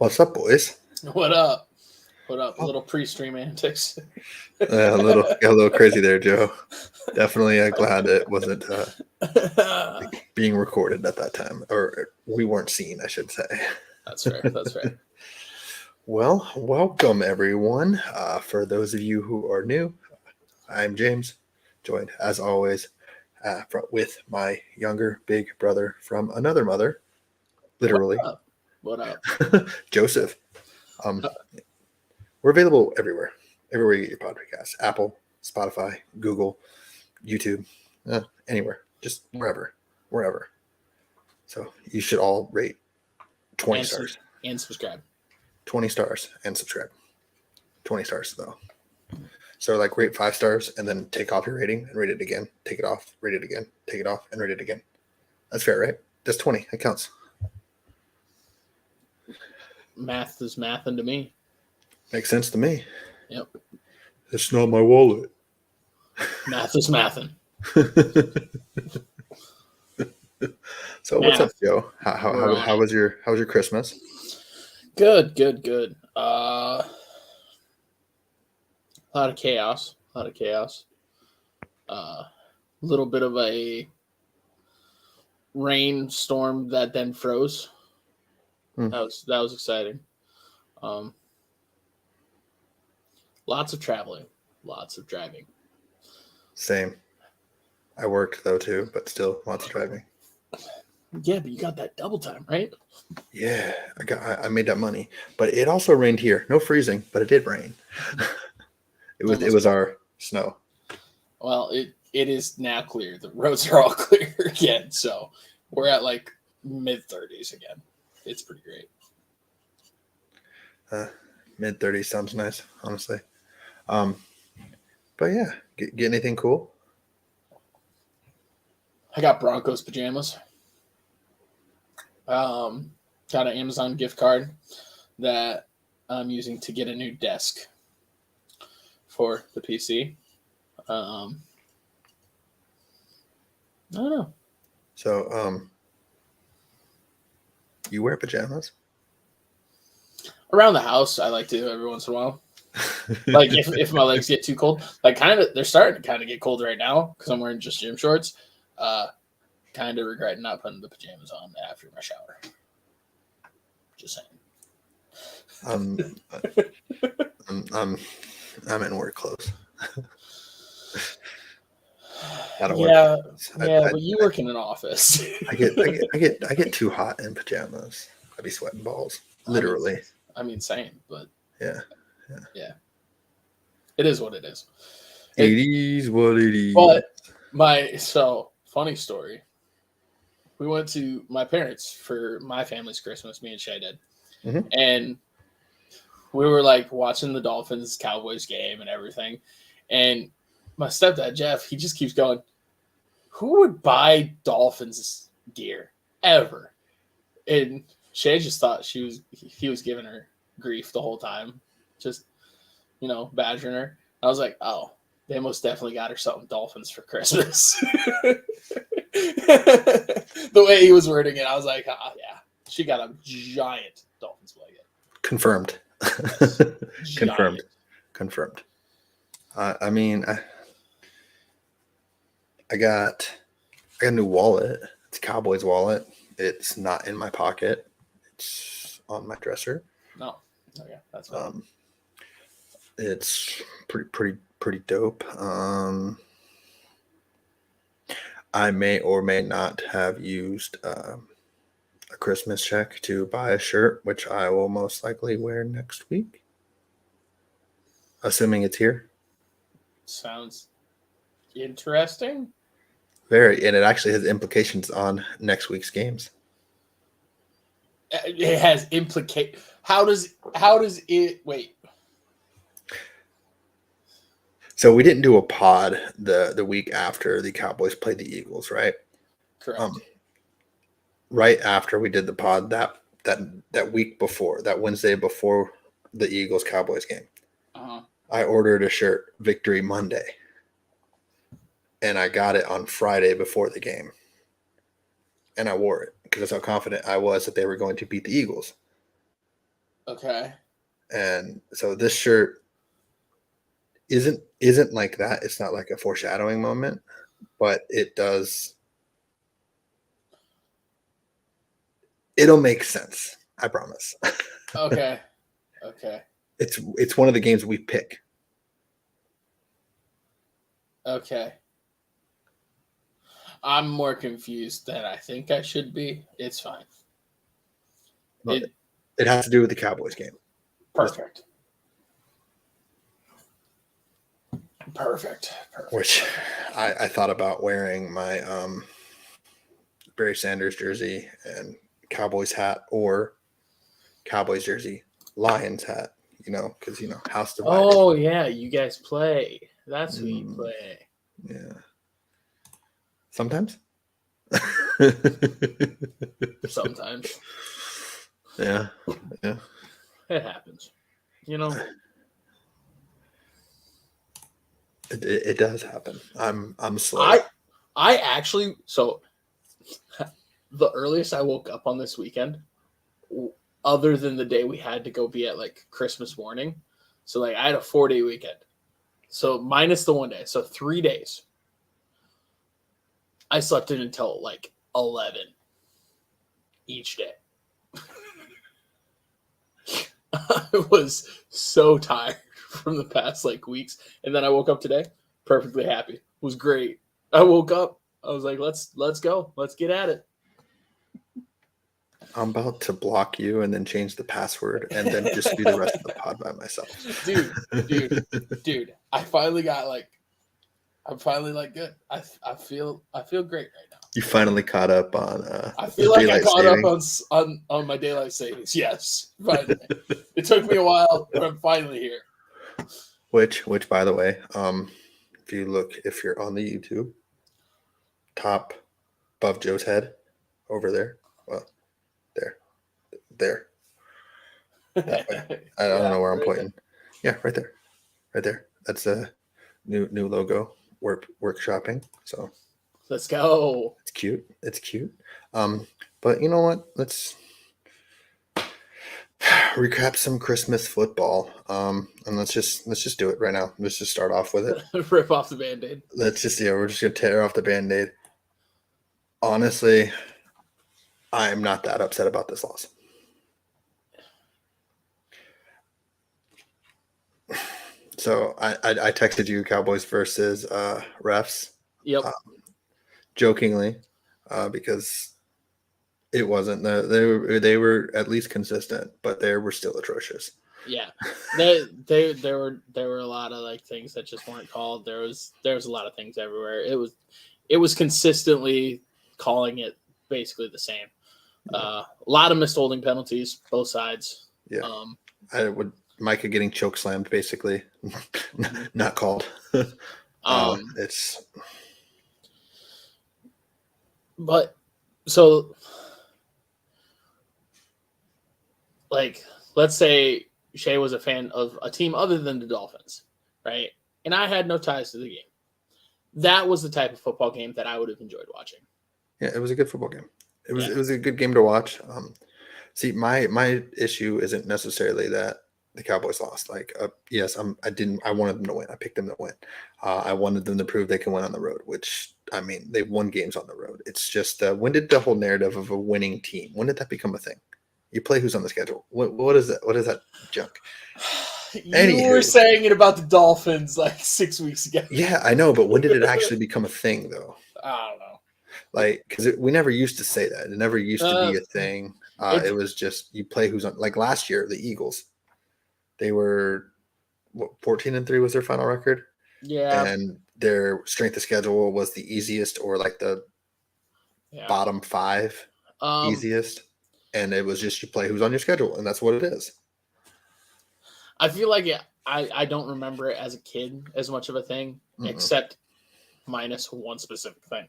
What's up, boys? What up? What up? A Oh, little pre-stream antics. a little crazy there, Joe. Definitely glad it wasn't being recorded at that time, or we weren't seen, I should say. That's fair. That's fair. Well, welcome everyone. For those of you who are new, I'm James, joined as always with my younger big brother from another mother, What literally, up? What up? Joseph. Um, we're available everywhere you get your podcast: Apple, Spotify, Google, YouTube, anywhere, just wherever. So you should all rate 20 And stars, and subscribe. 20 stars, and subscribe. 20 stars though. So like rate 5 stars and then take off your rating and rate it again. Take it off, rate it again, take it off, and rate it again. That's fair, right? That's 20. That counts. Math is mathing to me. Makes sense to me. Yep. It's not my wallet. Math is mathing. So Math. what's up, Joe? How was your Christmas? Good. A lot of chaos. A little bit of a rainstorm that then froze. That was exciting. Lots of traveling, lots of driving. Same. I worked though too, but still lots of driving. Yeah, but you got that double time, right? Yeah, I made that money, but it also rained here. No freezing, but it did rain. It was our snow. Well, it is now clear. The roads are all clear again, so we're at like mid-30s again. It's pretty great. Mid-30s sounds nice, honestly. But yeah, get anything cool? I got Broncos pajamas. Got an Amazon gift card that I'm using to get a new desk for the PC. I don't know. So, you wear pajamas? Around the house, I like to every once in a while. Like if my legs get too cold, like they're starting to kind of get cold right now because I'm wearing just gym shorts. Kind of regret not putting the pajamas on after my shower. Just saying. I'm in work clothes. Yeah, but you work in an office. I get too hot in pajamas. I'd be sweating balls, literally. I mean, same, but yeah. It is what it is. It is what it is. But funny story. We went to my parents for my family's Christmas. Me and Shay did, and we were like watching the Dolphins Cowboys game and everything. And my stepdad Jeff, he just keeps going, "Who would buy Dolphins gear ever?" And Shay just thought he was giving her grief the whole time, just badgering her. I was like, "Oh, they most definitely got her something Dolphins for Christmas." The way he was wording it, I was like, "Ah, yeah, she got a giant Dolphins blanket." Confirmed. Yes. Confirmed. I mean, I got a new wallet. It's a Cowboys wallet. It's not in my pocket. It's on my dresser. No. Okay, that's fine. It's pretty dope. I may or may not have used a Christmas check to buy a shirt, which I will most likely wear next week, assuming it's here. Sounds interesting. Very, and it actually has implications on next week's games. It has How does it? Wait. So we didn't do a pod the week after the Cowboys played the Eagles, right? Correct. Right after we did the pod that week before, that Wednesday before the Eagles Cowboys game, I ordered a shirt, Victory Monday, and I got it on Friday before the game, and I wore it because that's how confident I was that they were going to beat the Eagles. Okay. And so this shirt isn't like that. It's not like a foreshadowing moment, but it does. It'll make sense. I promise. Okay. Okay. It's one of the games we pick. Okay. I'm more confused than I think I should be. It's fine. But it has to do with the Cowboys game. Perfect. Perfect. Which I thought about wearing my Barry Sanders jersey and Cowboys hat, or Cowboys jersey, Lions hat, because house divided. Oh yeah, you guys play. That's who you play. Yeah. Sometimes. Sometimes. Yeah. Yeah. It happens. It does happen. I'm slow. I actually, so the earliest I woke up on this weekend, other than the day we had to go be at like Christmas morning, so like I had a 4-day weekend, so minus the 1 day, so 3 days. I slept in until like 11 each day. I was so tired from the past like weeks, and then I woke up today perfectly happy. It was great. I woke up, I was like, let's go, let's get at it. I'm about to block you and then change the password and then just do the rest of the pod by myself. Dude, I'm finally like good. I feel great right now. You finally caught up on I feel like I caught up on my daylight savings. Yes, finally. It took me a while, but I'm finally here. Which by the way, if you're on the YouTube, top above Joe's head over there, well, there. That way. I don't know where I'm pointing. There. Yeah, right there. That's a new logo. Workshopping. So let's go. It's cute. But you know what? Let's recap some Christmas football. And let's just do it right now. Let's just start off with it. Rip off the Band-Aid. We're just gonna tear off the Band-Aid. Honestly, I'm not that upset about this loss. So I texted you Cowboys versus refs. Yep. Jokingly, because it wasn't. They were at least consistent, but they were still atrocious. Yeah, there were a lot of like things that just weren't called. There was a lot of things everywhere. It was consistently calling it basically the same. A lot of missed holding penalties, both sides. Yeah, Micah getting choke slammed, basically, not called. But so, like, let's say Shay was a fan of a team other than the Dolphins, right? And I had no ties to the game. That was the type of football game that I would have enjoyed watching. Yeah, it was a good football game. It was a good game to watch. See, my issue isn't necessarily that the Cowboys lost. Like, yes, I wanted them to win. I picked them to win. I wanted them to prove they can win on the road, which, I mean, they've won games on the road. It's just, when did the whole narrative of a winning team, when did that become a thing? You play who's on the schedule. What is that? What is that junk? You were saying it about the Dolphins like 6 weeks ago. Yeah, I know, but when did it actually become a thing, though? I don't know. Like, because we never used to say that. It never used to be a thing. It was just you play who's on. Like last year, the Eagles, they were 14-3 was their final record. Yeah, and their strength of schedule was the easiest, or like the bottom 5 easiest, and it was just you play who's on your schedule, and that's what it is. I feel like I don't remember it as a kid as much of a thing, except minus one specific thing.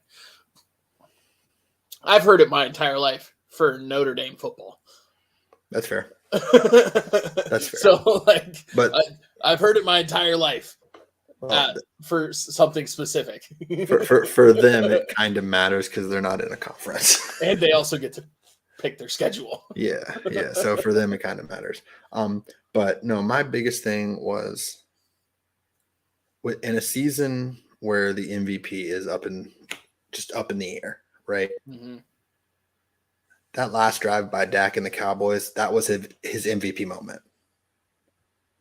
I've heard it my entire life for Notre Dame football. That's fair. That's fair. So, like, but I've heard it my entire life for something specific. for them, it kind of matters because they're not in a conference, and they also get to pick their schedule. Yeah. So for them, it kind of matters. But no, my biggest thing was in a season where the MVP is up in the air, right? Mm-hmm. That last drive by Dak and the Cowboys, that was his MVP moment.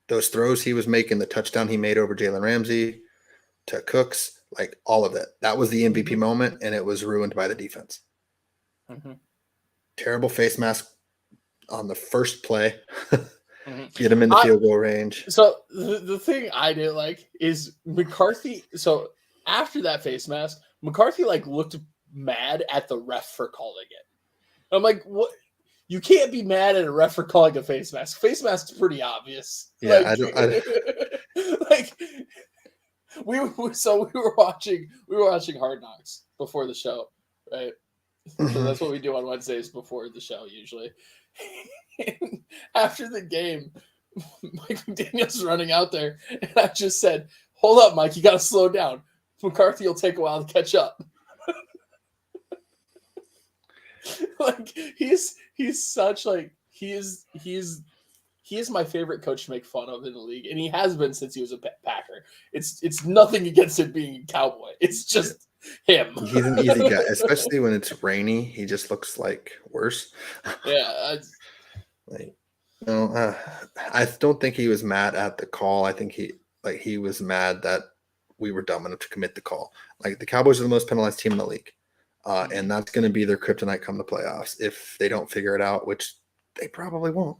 Those throws he was making, the touchdown he made over Jalen Ramsey to Cooks, like all of it. That was the MVP moment, and it was ruined by the defense. Mm-hmm. Terrible face mask on the first play. Get him in the field goal range. So the thing I didn't like is McCarthy. So after that face mask, McCarthy like looked mad at the ref for calling it. I'm like, what? You can't be mad at a ref for calling a face mask. Face mask's pretty obvious. Yeah, like, like we were watching Hard Knocks before the show, right? Mm-hmm. So that's what we do on Wednesdays before the show usually. After the game, Mike McDaniel's running out there, and I just said, "Hold up, Mike, you got to slow down. McCarthy will take a while to catch up." Like he's such like he is my favorite coach to make fun of in the league, and he has been since he was a Packer. It's nothing against him being a Cowboy. It's just him. He's an easy guy, especially when it's rainy. He just looks like worse. Yeah. I don't think he was mad at the call. I think he was mad that we were dumb enough to commit the call. Like the Cowboys are the most penalized team in the league. And that's going to be their kryptonite come the playoffs if they don't figure it out, which they probably won't.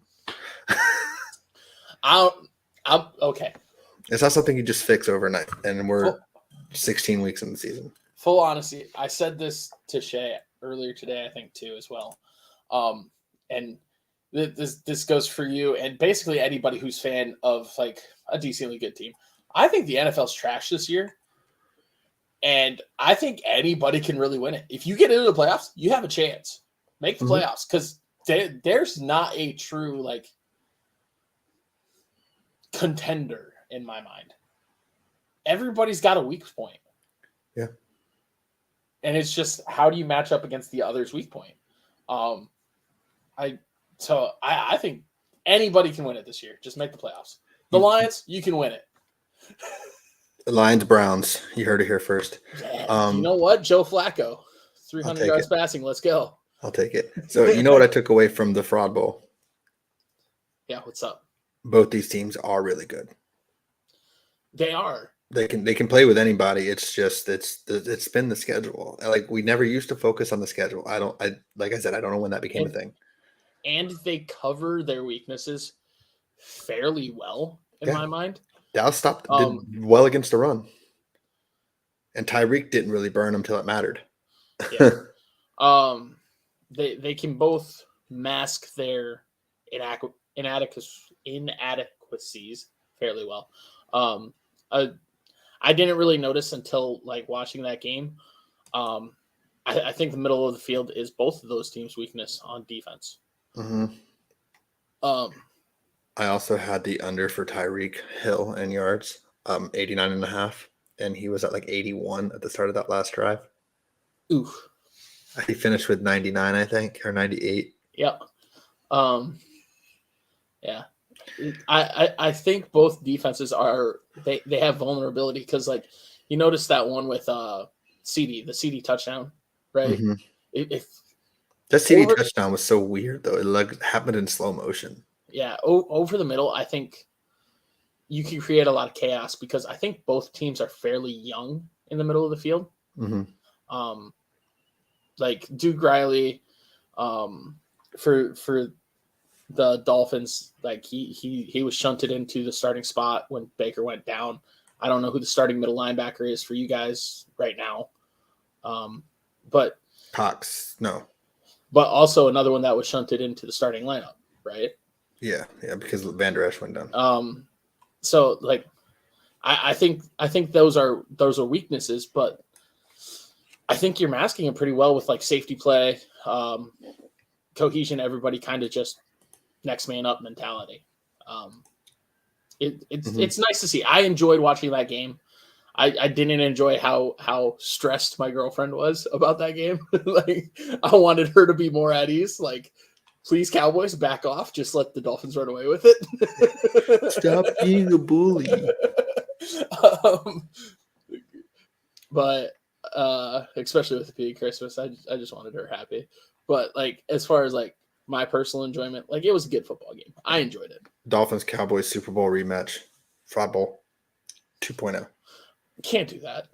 Okay. It's not something you just fix overnight, and we're 16 weeks in the season. Full honesty, I said this to Shay earlier today, I think too, as well. And this goes for you and basically anybody who's fan of like a decently good team. I think the NFL's trash this year. And I think anybody can really win it. If you get into the playoffs, you have a chance. Make the playoffs because there's not a true like contender in my mind. Everybody's got a weak point. Yeah. And it's just how do you match up against the other's weak point? I think anybody can win it this year. Just make the playoffs. The Lions, you can win it. Lions, Browns. You heard it here first. Yeah, you know what? Joe Flacco, 300 yards passing. Let's go. I'll take it. So you know what I took away from the Fraud Bowl? Yeah, what's up? Both these teams are really good. They are. They can play with anybody. It's just it's been the schedule. Like we never used to focus on the schedule. Like I said, I don't know when that became a thing. And they cover their weaknesses fairly well in my mind. Dallas did well against the run. And Tyreek didn't really burn them till it mattered. Yeah. They can both mask their inadequacies fairly well. I didn't really notice until like watching that game. I think the middle of the field is both of those teams' weakness on defense. Mm-hmm. I also had the under for Tyreek Hill in yards, 89.5, and he was at like 81 at the start of that last drive. Oof. He finished with 99, I think, or 98. Yep. Yeah. I think both defenses they have vulnerability because like you noticed that one with the CD touchdown, right? Mm-hmm. That CD touchdown was so weird though. It like happened in slow motion. Yeah, over the middle, I think you can create a lot of chaos because I think both teams are fairly young in the middle of the field. Mm-hmm. Like Duke Riley, for the Dolphins, like he was shunted into the starting spot when Baker went down. I don't know who the starting middle linebacker is for you guys right now, but Cox, no. But also another one that was shunted into the starting lineup, right? Yeah, because Van Der Esch went down. So like, I think those are weaknesses, but I think you're masking it pretty well with like safety play, cohesion. Everybody kind of just next man up mentality. It's nice to see. I enjoyed watching that game. I didn't enjoy how stressed my girlfriend was about that game. Like I wanted her to be more at ease. Like, please, Cowboys, back off. Just let the Dolphins run away with it. Stop being a bully. um, but especially with it being Christmas, I just wanted her happy. But like as far as like my personal enjoyment, like it was a good football game. I enjoyed it. Dolphins Cowboys Super Bowl rematch. Fraud Bowl 2.0. Can't do that.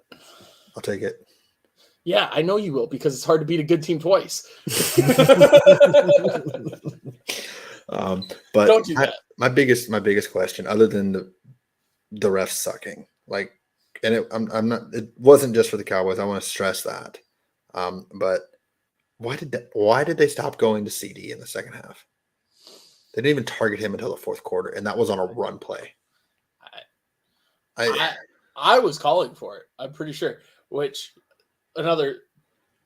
I'll take it. Yeah, I know you will because it's hard to beat a good team twice. But Don't do that. My biggest question, other than the refs sucking, like, and I'm not. It wasn't just for the Cowboys. I want to stress that. But why did they stop going to CD in the second half? They didn't even target him until the fourth quarter, and that was on a run play. I was calling for it. I'm pretty sure. Which another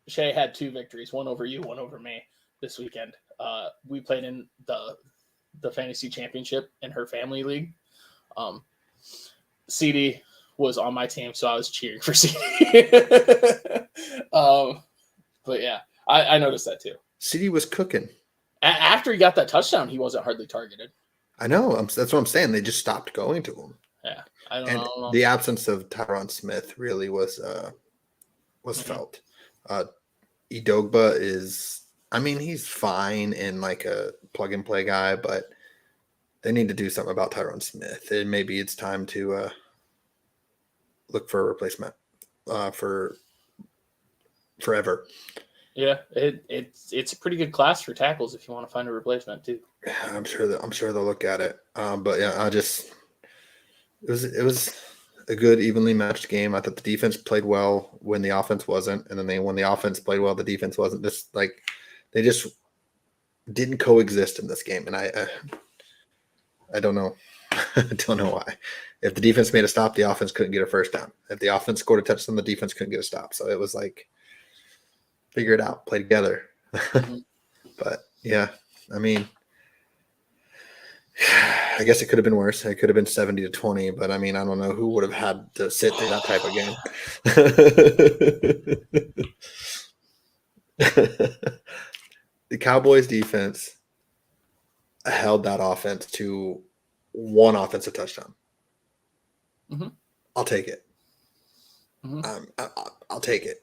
Shay had 2 victories, one over you, one over me this weekend. We played in the fantasy championship in her family league. CD was on my team, so I was cheering for CD. But yeah, I noticed that too. CD was cooking. After he got that touchdown, he wasn't hardly targeted. I know. That's what I'm saying. They just stopped going to him. Yeah, I don't know. The absence of Tyron Smith really was felt. Idogba is, I mean, he's fine and like a plug and play guy, but they need to do something about Tyron Smith. And maybe it's time to look for a replacement for forever. Yeah, it's a pretty good class for tackles if you want to find a replacement too. I'm sure they'll look at it. But yeah, it was a good, evenly matched game. I thought the defense played when the offense wasn't, and then when the offense played well, the defense wasn't. Just like they just didn't coexist in this game, and I don't know. I don't know why. If the defense made a stop, the offense couldn't get a first down. If the offense scored a touchdown, the defense couldn't get a stop. So it was like, figure it out, play together. Mm-hmm. But yeah, I mean, I guess it could have been worse. It could have been 70-20, but I mean, I don't know who would have had to sit through that type of game. The Cowboys defense held that offense to one offensive touchdown. Mm-hmm. I'll take it. Mm-hmm. I'll take it.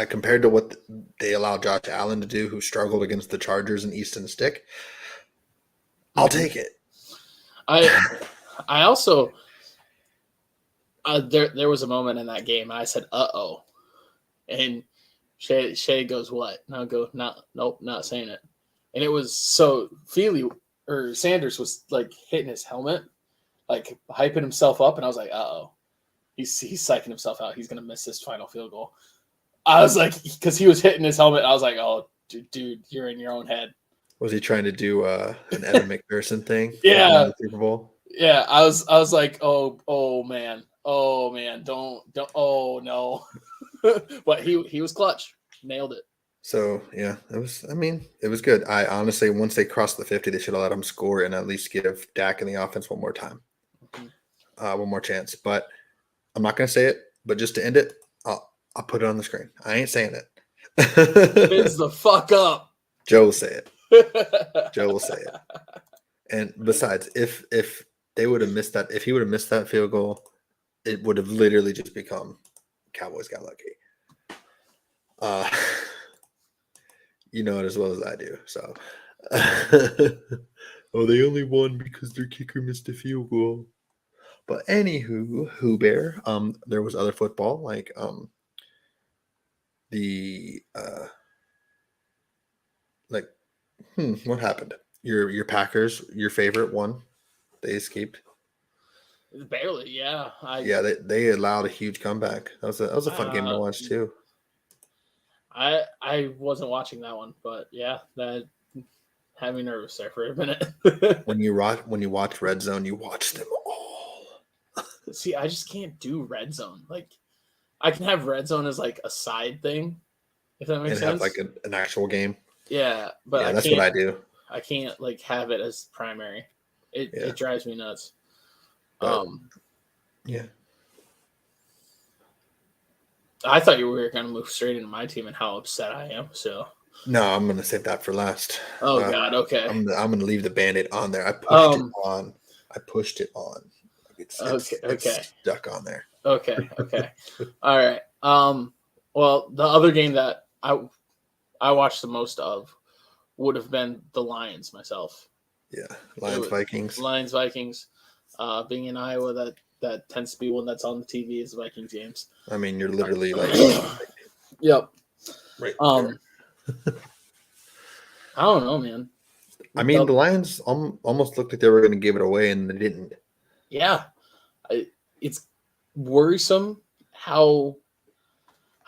Compared to what they allowed Josh Allen to do, who struggled against the Chargers and Easton Stick, I'll take it. I also there was a moment in that game I said uh-oh, and Shay goes, what? And I'll go, nope, not saying it. And it was so Sanders was like hitting his helmet, like hyping himself up, and I was like, uh-oh, he's psyching himself out. He's gonna miss this final field goal. I was like, because he was hitting his helmet, I was like, oh, dude, you're in your own head. Was he trying to do an Evan McPherson thing? Yeah, the Super Bowl. Yeah, I was like, oh man, don't, oh no. But he was clutch, nailed it. So yeah, it was good. I honestly, once they crossed the 50, they should have let him score and at least give Dak and the offense one more time, one more chance. But I'm not going to say it. But just to end it, I'll put it on the screen. I ain't saying it. Fizz the fuck up. Joe will say it. Joe will say it. And besides, if they would have missed that, if he would have missed that field goal, it would have literally just become Cowboys got lucky. You know it as well as I do. So, oh, they only won because their kicker missed a field goal. But anywho, Bear, there was other football like what happened? Your Packers, your favorite one, they escaped. Barely, yeah. They allowed a huge comeback. That was a fun game to watch too. I wasn't watching that one, but yeah, that had me nervous there for a minute. when you watch Red Zone, you watch them all. See, I just can't do Red Zone. Like, I can have Red Zone as like a side thing, if that makes sense. And have like an actual game. Yeah, but yeah, that's what I do. I can't like have it as primary. It drives me nuts. But, yeah. I thought you were going to move straight into my team and how upset I am. So. No, I'm gonna save that for last. Oh God. Okay. I'm gonna leave the Band-Aid on there. I pushed it on. Okay. It's stuck on there. Okay. All right. Well, the other game that I watched the most of would have been the Lions myself. Yeah, Vikings. Lions Vikings. Being in Iowa, that tends to be one that's on the TV is Vikings games. I mean, you're literally like. Yep. Right. I don't know, man. I mean, the Lions almost looked like they were going to give it away, and they didn't. Yeah, it's worrisome how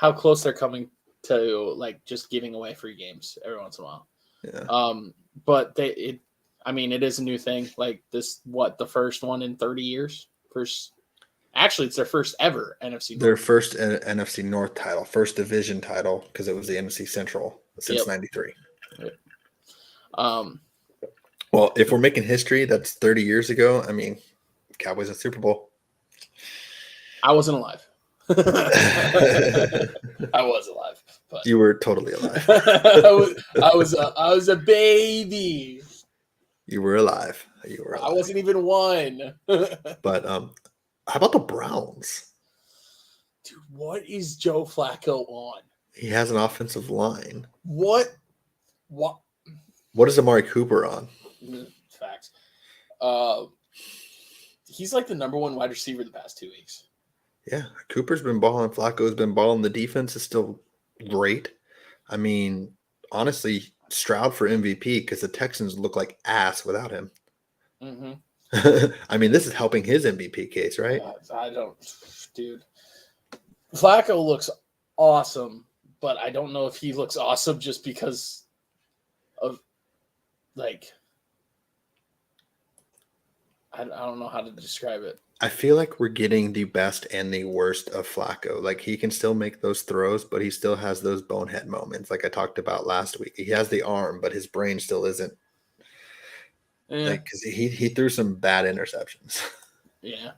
close they're coming to like just giving away free games every once in a while. Yeah. But it is a new thing. Like this, the first one in 30 years? Actually, it's their first ever NFC North. Their first NFC North title, first division title, because it was the NFC Central since '93. Yep. Well, if we're making history, that's 30 years ago. I mean, Cowboys at Super Bowl. I wasn't alive. I was alive, but you were totally alive. I was a baby. You were alive. I wasn't even one. But how about the Browns? Dude, what is Joe Flacco on? He has an offensive line. What is Amari Cooper on? Facts. He's like the number one wide receiver the past 2 weeks. Yeah, Cooper's been balling. Flacco's been balling. The defense is still great. I mean, honestly, Stroud for MVP because the Texans look like ass without him. Mm-hmm. I mean, this is helping his MVP case, right? Dude. Flacco looks awesome, but I don't know if he looks awesome just because of like I don't know how to describe it. I feel like we're getting the best and the worst of Flacco. Like he can still make those throws, but he still has those bonehead moments like I talked about last week. He has the arm, but his brain still isn't. Yeah. Like, because he threw some bad interceptions. Yeah.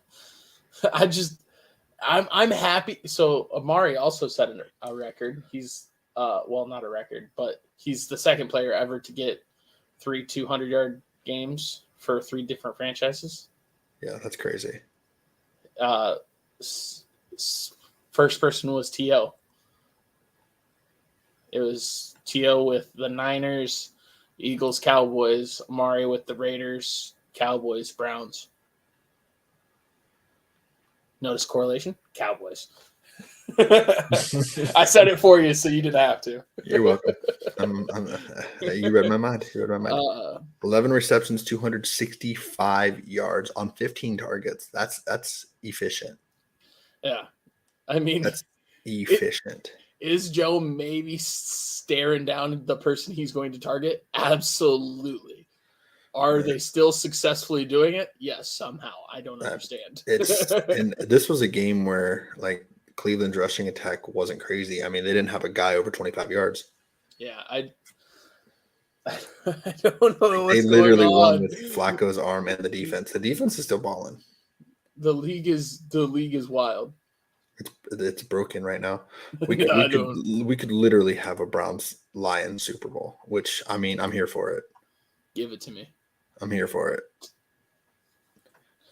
I'm happy. So Amari also set a record. He's not a record, but he's the second player ever to get 3 200-yard games for 3 different franchises. Yeah, that's crazy. First person was T.O. It was T.O. with the Niners, Eagles, Cowboys, Amari with the Raiders, Cowboys, Browns. Notice correlation? Cowboys. I said it for you, so you didn't have to. You're welcome. You read my mind. 11 receptions, 265 yards on 15 targets. That's efficient. Yeah. I mean, that's efficient. Is Joe maybe staring down the person he's going to target? Absolutely. Are they still successfully doing it? Yes, somehow. I don't understand. And this was a game where like Cleveland's rushing attack wasn't crazy. I mean, they didn't have a guy over 25 yards. Yeah, I don't know what's they literally going won on. with Flacco's arm and the defense. The defense is still balling. The league is wild. It's broken right now. We could literally have a Browns Lions Super Bowl, which I mean, I'm here for it. Give it to me. I'm here for it.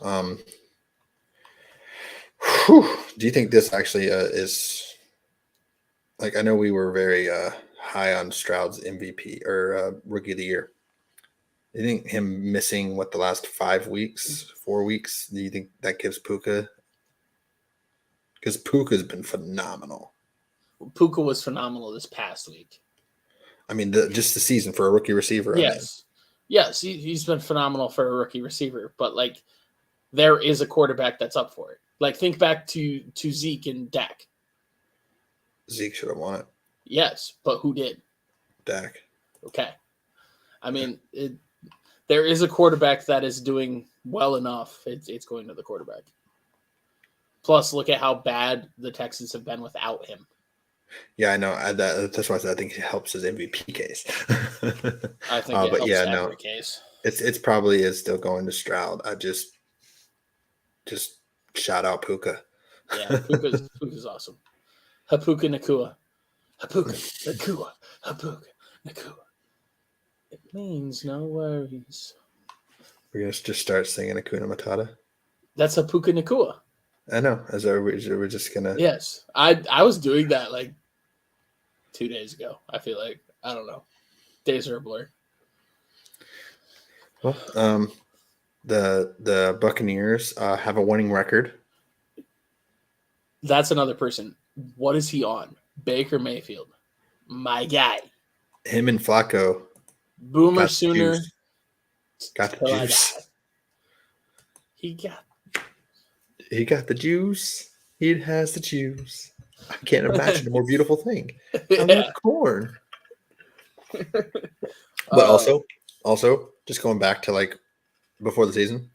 Do you think this actually is like, I know we were very high on Stroud's MVP or Rookie of the Year. Do you think him missing the last 4 weeks, do you think that gives Puka? Because Puka's been phenomenal. Puka was phenomenal this past week. I mean, just the season for a rookie receiver. Yes. Yes, he's been phenomenal for a rookie receiver, but like there is a quarterback that's up for it. Like think back to Zeke and Dak. Zeke should have won it. Yes, but who did? Dak. Okay. I mean, there is a quarterback that is doing well enough. It's going to the quarterback. Plus, look at how bad the Texans have been without him. Yeah, I know. That's why I think it helps his MVP case. I think it helps every case. It's probably is still going to Stroud. I just shout out Puka. Yeah, Puka's awesome. Hapuka Nakua. Hapuka Nakua. Hapuka Nakua. It means no worries. We're gonna just start singing Akuna Matata. That's Hapuka Nakua. I know. We're just gonna. Yes, I was doing that like 2 days ago. I feel like I don't know. Days are a blur. Well, the Buccaneers have a winning record. That's another person. What is he on? Baker Mayfield, my guy. Him and Flacco Boomer got the Sooner. juice. Got the till I juice. die. He got the juice. He has the juice. I can't imagine a more beautiful thing. I yeah. love corn. But also, just going back to like before the season,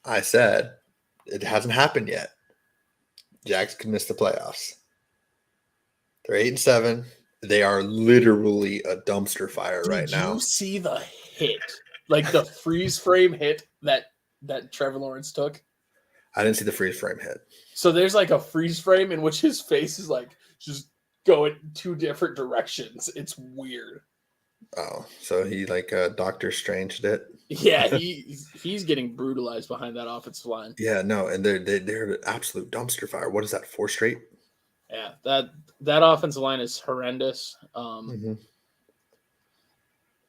I said it hasn't happened yet. Jags could miss the playoffs. They're 8-7. They are literally a dumpster fire right now. Did you see the hit? Like the freeze frame hit that Trevor Lawrence took? I didn't see the freeze frame hit. So there's like a freeze frame in which his face is like just going 2 different directions. It's weird. Oh, so he like Doctor Stranged it. Yeah, he's getting brutalized behind that offensive line. Yeah, no, and they're an absolute dumpster fire. What is that? 4 straight? Yeah, that offensive line is horrendous.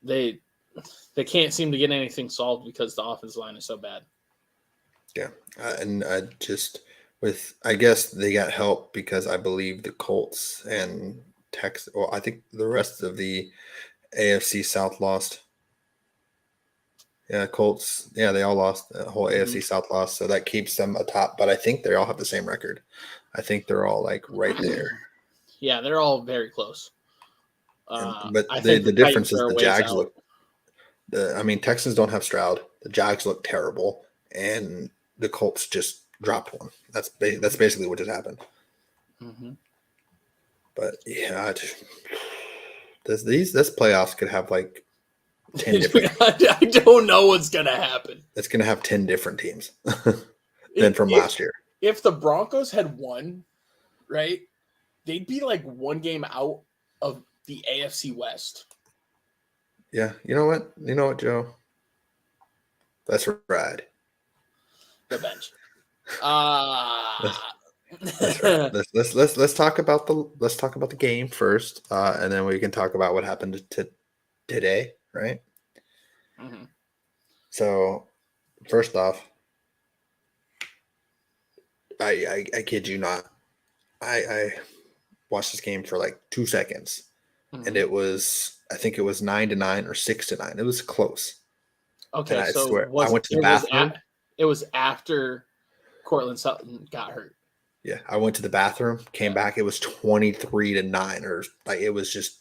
They can't seem to get anything solved because the offensive line is so bad. Yeah, and I guess they got help because I believe the Colts and Texas. Well, I think the rest of the AFC South lost. Yeah, Colts. Yeah, they all lost. The whole AFC South lost, so that keeps them atop. But I think they all have the same record. I think they're all like right there. Yeah, they're all very close. But I think the difference is Titans are the a ways Jags out. look. Texans don't have Stroud. The Jags look terrible, and the Colts just dropped one. That's basically what just happened. Mm-hmm. But yeah, this playoffs could have like 10 different. I don't know what's gonna happen. It's gonna have 10 different teams than from last year. If the Broncos had won, right, they'd be like 1 game out of the AFC West. Yeah, you know what, Joe? Let's ride. The bench. That's right. Let's talk about the game first, and then we can talk about what happened today, right? Mm-hmm. So, first off, I kid you not, I watched this game for like 2 seconds, and I think it was 9-9 or 6-9. It was close. Okay, and I so swear, I went to the bathroom. It was after Cortland Sutton got hurt. Yeah, I went to the bathroom, came back. It was 23-9, or like it was just.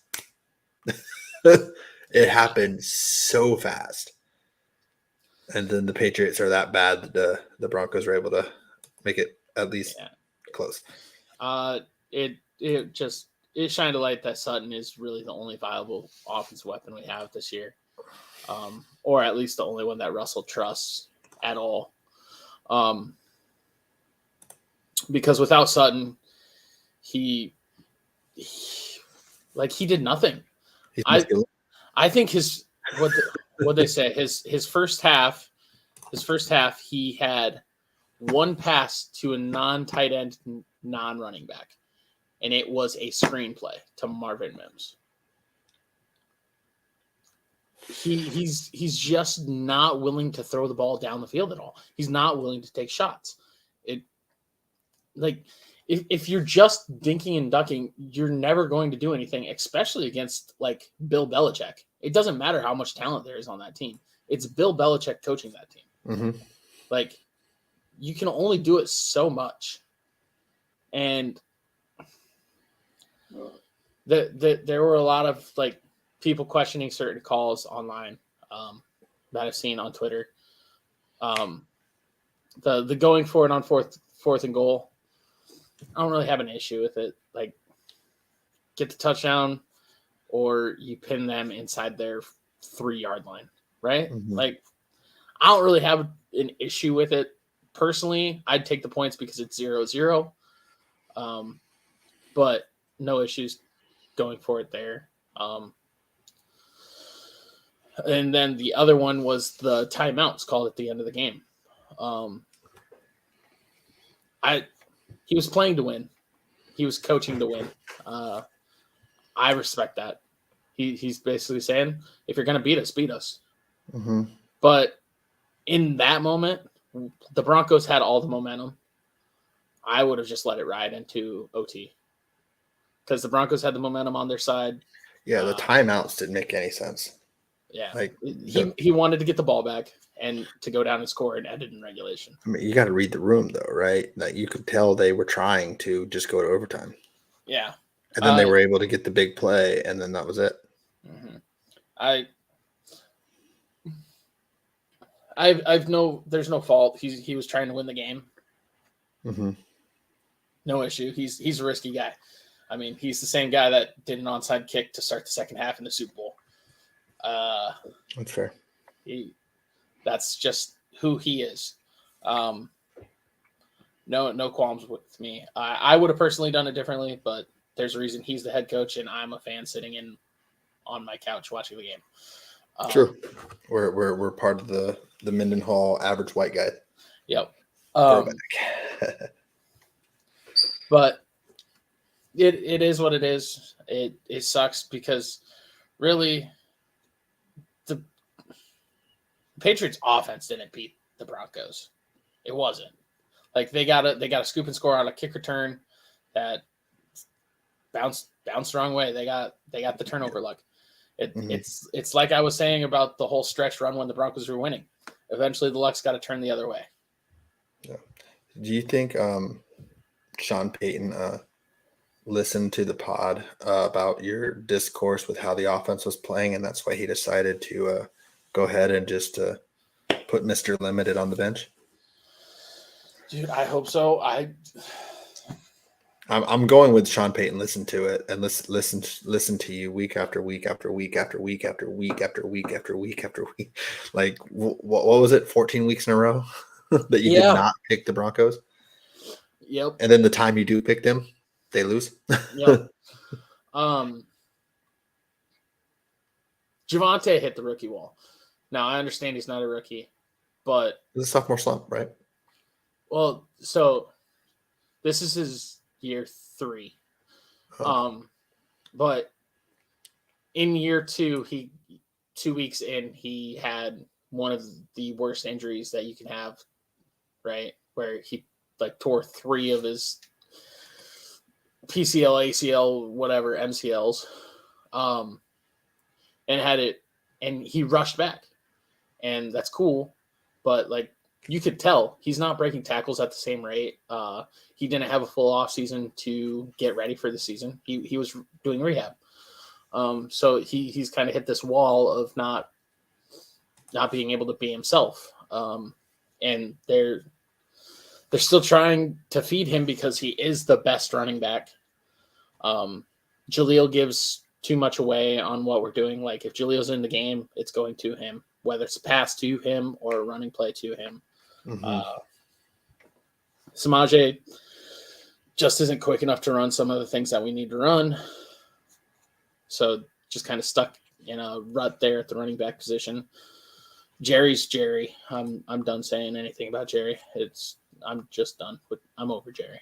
It happened so fast, and then the Patriots are that bad that the Broncos were able to make it at least close. It shined a light that Sutton is really the only viable offensive weapon we have this year, or at least the only one that Russell trusts at all. Because without Sutton, he did nothing. I think what they say his first half he had 1 pass to a non-tight end, non-running back, and it was a screenplay to Marvin Mims. He's just not willing to throw the ball down the field at all. He's not willing to take shots. If you're just dinking and ducking, you're never going to do anything, especially against like Bill Belichick. It doesn't matter how much talent there is on that team. It's Bill Belichick coaching that team. Mm-hmm. Like, you can only do it so much. And there were a lot of like people questioning certain calls online that I've seen on Twitter. The going for it on fourth and goal, I don't really have an issue with it. Like, get the touchdown, or you pin them inside their 3-yard line, right? Mm-hmm. Like, I don't really have an issue with it. Personally, I'd take the points because it's 0-0. but no issues going for it there. And then the other one was the timeouts called at the end of the game. He was playing to win. He was coaching to win. I respect that. He's basically saying, if you're going to beat us, beat us. Mm-hmm. But in that moment, the Broncos had all the momentum. I would have just let it ride into OT because the Broncos had the momentum on their side. Yeah, the timeouts didn't make any sense. Yeah, like he wanted to get the ball back and to go down and score and end it in regulation. I mean, you got to read the room though, right? Like you could tell they were trying to just go to overtime. Yeah, and then they were able to get the big play, and then that was it. Mm-hmm. There's no fault. He was trying to win the game. Mm-hmm. No issue. He's a risky guy. I mean, he's the same guy that did an onside kick to start the second half in the Super Bowl. That's fair. That's just who he is. No qualms with me. I would have personally done it differently, but there's a reason he's the head coach and I'm a fan sitting in on my couch watching the game. True. We're part of the Mendenhall average white guy. Yep. But it is what it is. It sucks because really the Patriots offense didn't beat the Broncos. It wasn't. Like they got a scoop and score on a kick return that bounced the wrong way. They got the turnover luck. It's like I was saying about the whole stretch run when the Broncos were winning. Eventually the luck's got to turn the other way. Yeah. Do you think Sean Payton listened to the pod about your discourse with how the offense was playing, and that's why he decided to go ahead and just put Mr. Limited on the bench? Dude, I hope so. I'm going with Sean Payton. Listen to it and listen to you week after week after week after week after week after week after week after week. Like what was it? 14 weeks in a row that you did not pick the Broncos. Yep. And then the time you do pick them, they lose. Yep. Javonte hit the rookie wall. Now I understand he's not a rookie, but it's a sophomore slump, right? Well, so this is his year 3. But in year 2, 2 weeks in, he had one of the worst injuries that you can have, right? Where he tore 3 of his PCL, ACL, whatever, MCLs, and he rushed back, and that's cool, but you could tell he's not breaking tackles at the same rate. He didn't have a full off season to get ready for the season. He was doing rehab. So he's kind of hit this wall of not being able to be himself. And they're still trying to feed him because he is the best running back. Jaleel gives too much away on what we're doing. Like if Jaleel's in the game, it's going to him, whether it's a pass to him or a running play to him. Samaje just isn't quick enough to run some of the things that we need to run. So just kind of stuck in a rut there at the running back position. Jerry's Jerry. I'm done saying anything about Jerry. I'm just done. I'm over Jerry.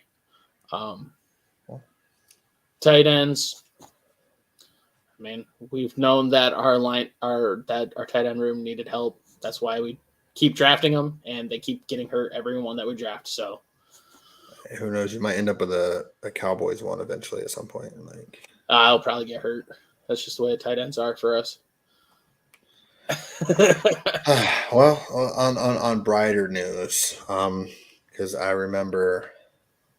Tight ends. I mean, we've known that our tight end room needed help. That's why we keep drafting them, and they keep getting hurt everyone that we draft. So who knows? You might end up with a Cowboys one eventually at some point. I'll probably get hurt. That's just the way the tight ends are for us. Well, on brighter news, because I remember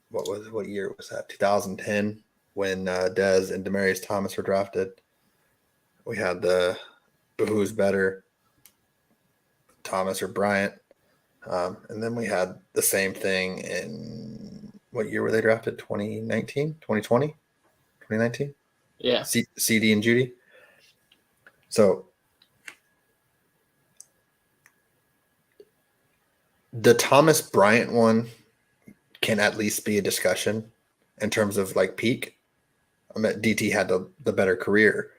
what year was that? 2010 when Dez and Demaryius Thomas were drafted. We had the who's better, Thomas or Bryant, and then we had the same thing in what year were they drafted? 2019, 2020, 2019. Yeah, CD and Judy. So the Thomas Bryant one can at least be a discussion in terms of peak. I mean, DT had the better career.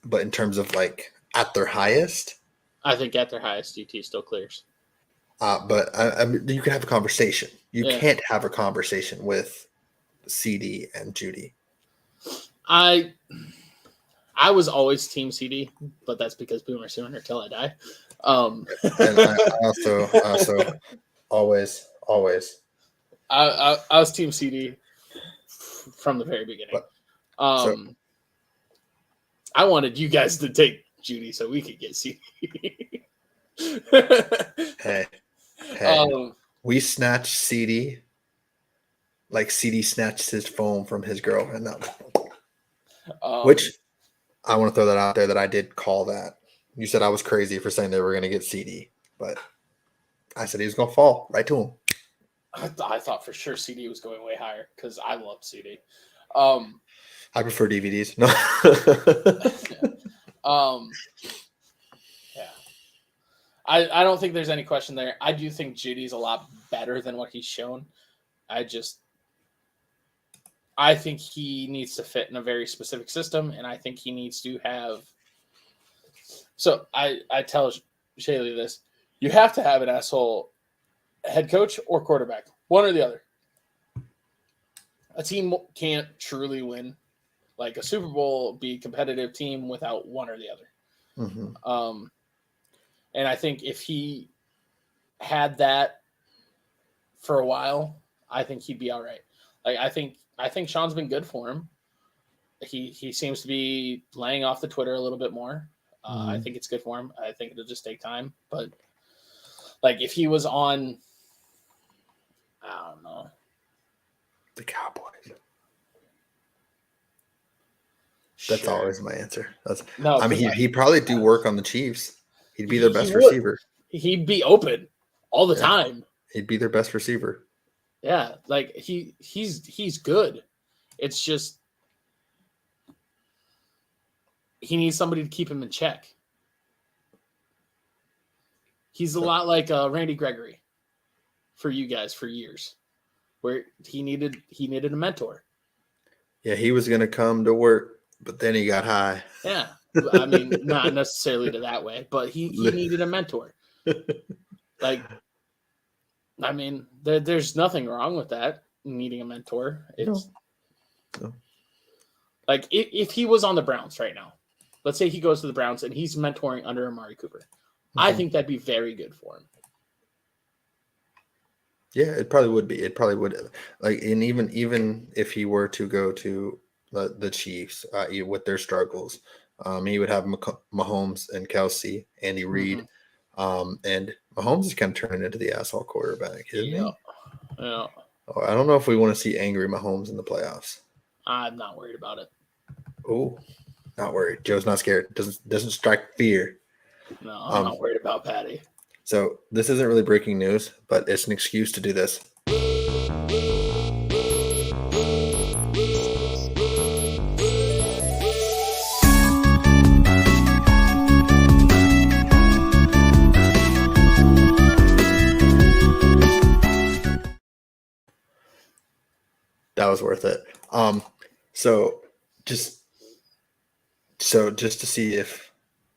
But in terms of like at their highest, I think at their highest, DT still clears. but I mean, you can have a conversation. You Yeah. can't have a conversation with CD and Judy. I was always Team CD, but that's because Boomer Sooner till I die. And I also always. I was Team CD from the very beginning. So I wanted you guys to take Judy so we could get CD. hey, we snatched CD like CD snatched his phone from his girlfriend. Which I want to throw that out there that I did call that. You said I was crazy for saying they were going to get CD, but I said he was going to fall right to him. I thought for sure CD was going way higher because I loved CD. I prefer DVDs. No. Yeah. I don't think there's any question there. I do think Judy's a lot better than what he's shown. I think he needs to fit in a very specific system, and I think he needs to have. So I tell Shaylee this: you have to have an asshole head coach or quarterback, one or the other. A team can't truly win, like a Super Bowl, be a competitive team without one or the other. Mm-hmm. And I think if he had that for a while, I think he'd be all right. Like I think Sean's been good for him. He seems to be laying off the Twitter a little bit more. I think it's good for him. I think it'll just take time. But like if he was on, I don't know, the Cowboys. That's always my answer. I mean, he'd probably do work on the Chiefs. He'd be their best receiver. He'd be open all the time. He'd be their best receiver. Yeah, like he's good. It's just he needs somebody to keep him in check. He's a lot like Randy Gregory for you guys for years, where he needed a mentor. Yeah, he was going to come to work, but then he got high. Yeah, I mean, not necessarily to that way, but he needed a mentor. Like, I mean, there's nothing wrong with that, needing a mentor. It's no. Like if he was on the Browns right now, let's say he goes to the Browns and he's mentoring under Amari Cooper. Mm-hmm. I think that'd be very good for him. Yeah, it probably would be. It probably would. Like, and even if he were to go to the Chiefs with their struggles, he would have Mahomes and Kelsey, Andy Reid, and Mahomes is kind of turning into the asshole quarterback, isn't he? Yeah. Oh, I don't know if we want to see angry Mahomes in the playoffs. I'm not worried about it. Oh, not worried. Joe's not scared. Doesn't strike fear. No, I'm not worried about Patty. So this isn't really breaking news, but it's an excuse to do this. That was worth it. So just to see if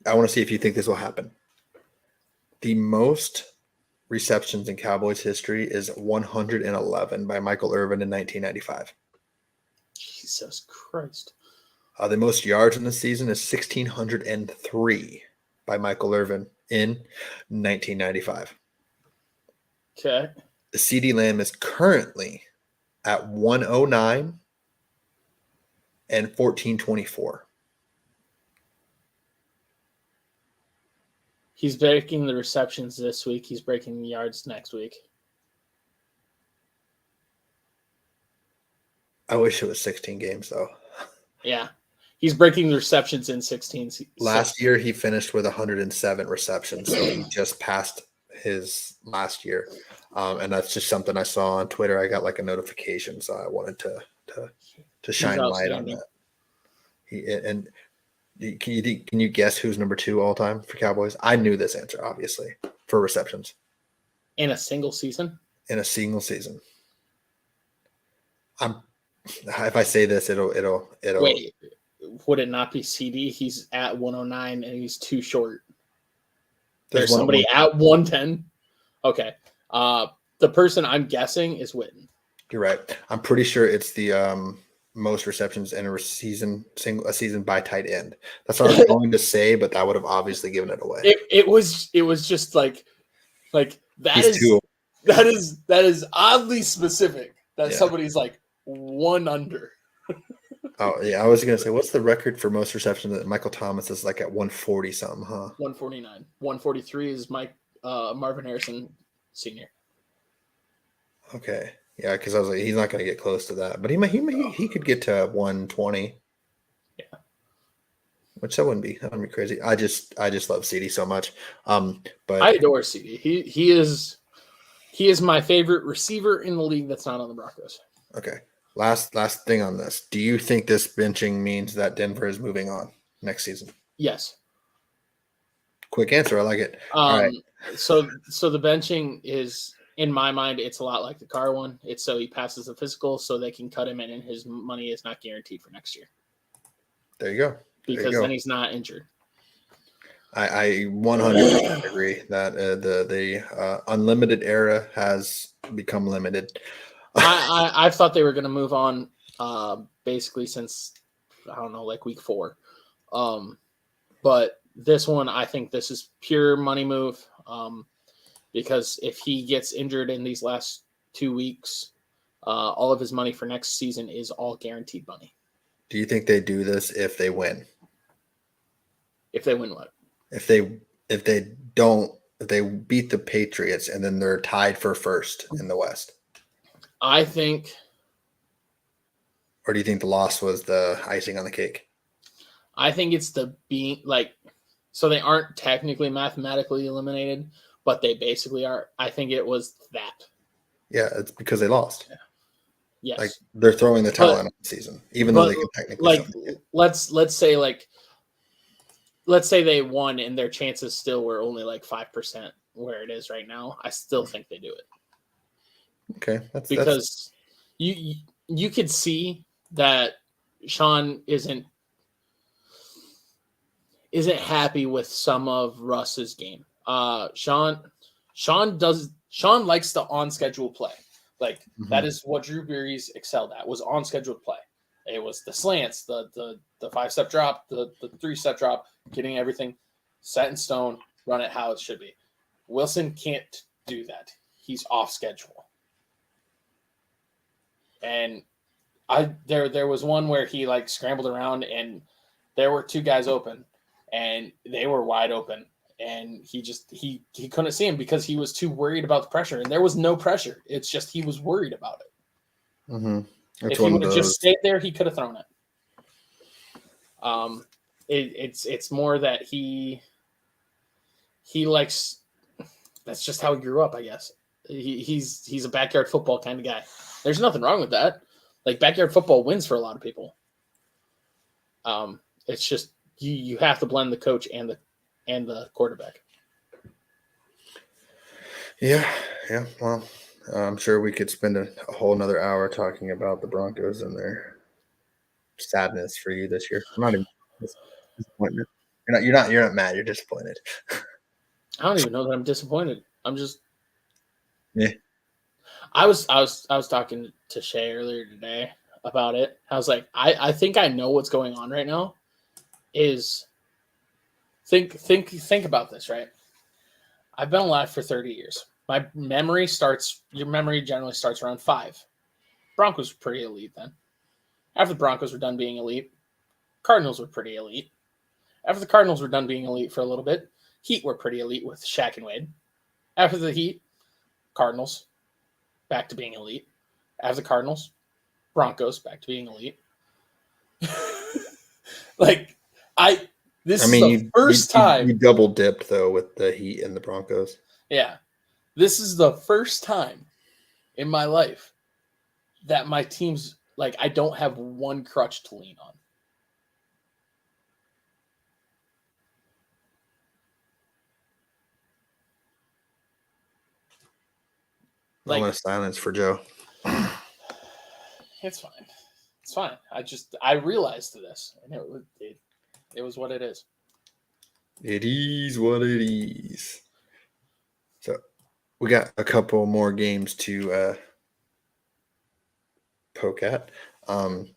I want to see if you think this will happen. The most receptions in Cowboys history is 111 by Michael Irvin in 1995. Jesus Christ. The most yards in the season is 1,603 by Michael Irvin in 1995. Okay. The CD Lamb is currently at 109 and 1,424. He's breaking the receptions this week. He's breaking the yards next week. I wish it was 16 games, though. Yeah. He's breaking the receptions in 16. Last year, he finished with 107 receptions, so he just passed his last year. And that's just something I saw on Twitter. I got like a notification, so I wanted to shine light on that. Can you guess who's number 2 all time for Cowboys? I knew this answer, obviously, for receptions. In a single season? In a single season. If I say this, it'll. Wait, would it not be CD? He's at 109 and he's too short. There's one somebody at 110. Okay. The person I'm guessing is Witten. You're right. I'm pretty sure it's the most receptions in a season by tight end. That's what I was going to say, but that would have obviously given it away. It was just like that is oddly specific that somebody's like one under. Oh yeah, I was gonna say, what's the record for most receptions? Michael Thomas is like at 140 something, huh? 149. 143 is Marvin Harrison Sr. Okay, yeah, because I was like, he's not gonna get close to that, but he could get to 120. Yeah, which that wouldn't be crazy. I just love CD so much. But I adore CD. He is my favorite receiver in the league that's not on the Broncos. Okay. Last thing on this. Do you think this benching means that Denver is moving on next season? Yes. Quick answer. I like it. All right. So the benching is, in my mind, it's a lot like the Carr one. It's so he passes the physical so they can cut him in and his money is not guaranteed for next year. There you go. Because then he's not injured. I 100% agree that the unlimited era has become limited. I thought they were going to move on basically since, I don't know, like week 4. But this one, I think this is pure money move because if he gets injured in these last 2 weeks, all of his money for next season is all guaranteed money. Do you think they do this if they win? If they win what? If they beat the Patriots and then they're tied for first in the West? I think. Or do you think the loss was the icing on the cake? I think it's so they aren't technically mathematically eliminated, but they basically are. I think it was that. Yeah, it's because they lost. Yeah. Yes. Like they're throwing the towel in on the season, even though they can technically. Let's say they won and their chances still were only like 5% where it is right now. I still think they do it. Okay, because you could see that Sean isn't happy with some of Russ's game. Sean likes the on schedule play. Like that is what Drew Brees excelled at, was on scheduled play. It was the slants, the 5-step drop, the 3-step drop, getting everything set in stone, run it how it should be. Wilson can't do that. He's off schedule. And there was one where he like scrambled around and there were 2 guys open and they were wide open and he couldn't see him because he was too worried about the pressure, and there was no pressure. It's just he was worried about it. Mm-hmm. If he would have just stayed there, he could have thrown it. It's more that he likes. That's just how he grew up, I guess. He's a backyard football kind of guy. There's nothing wrong with that. Like backyard football wins for a lot of people. It's just you have to blend the coach and the quarterback. Yeah. Well, I'm sure we could spend a whole another hour talking about the Broncos and their sadness for you this year. I'm not even disappointed. You're not mad. You're disappointed. I don't even know that I'm disappointed. I'm just. Yeah. I was talking to Shay earlier today about it. I was like, I think I know what's going on right now. Is think about this, right? I've been alive for 30 years. Your memory generally starts around 5. Broncos were pretty elite then. After the Broncos were done being elite, Cardinals were pretty elite. After the Cardinals were done being elite for a little bit, Heat were pretty elite with Shaq and Wade. After the Heat, Cardinals, back to being elite. After the Cardinals, Broncos, back to being elite. This is the first time. You double dipped, though, with the Heat and the Broncos. Yeah. This is the first time in my life that my team's, like, I don't have one crutch to lean on. Moment of silence for Joe. It's fine. It's fine. I realized this, and it was what it is. It is what it is. So we got a couple more games to poke at. Are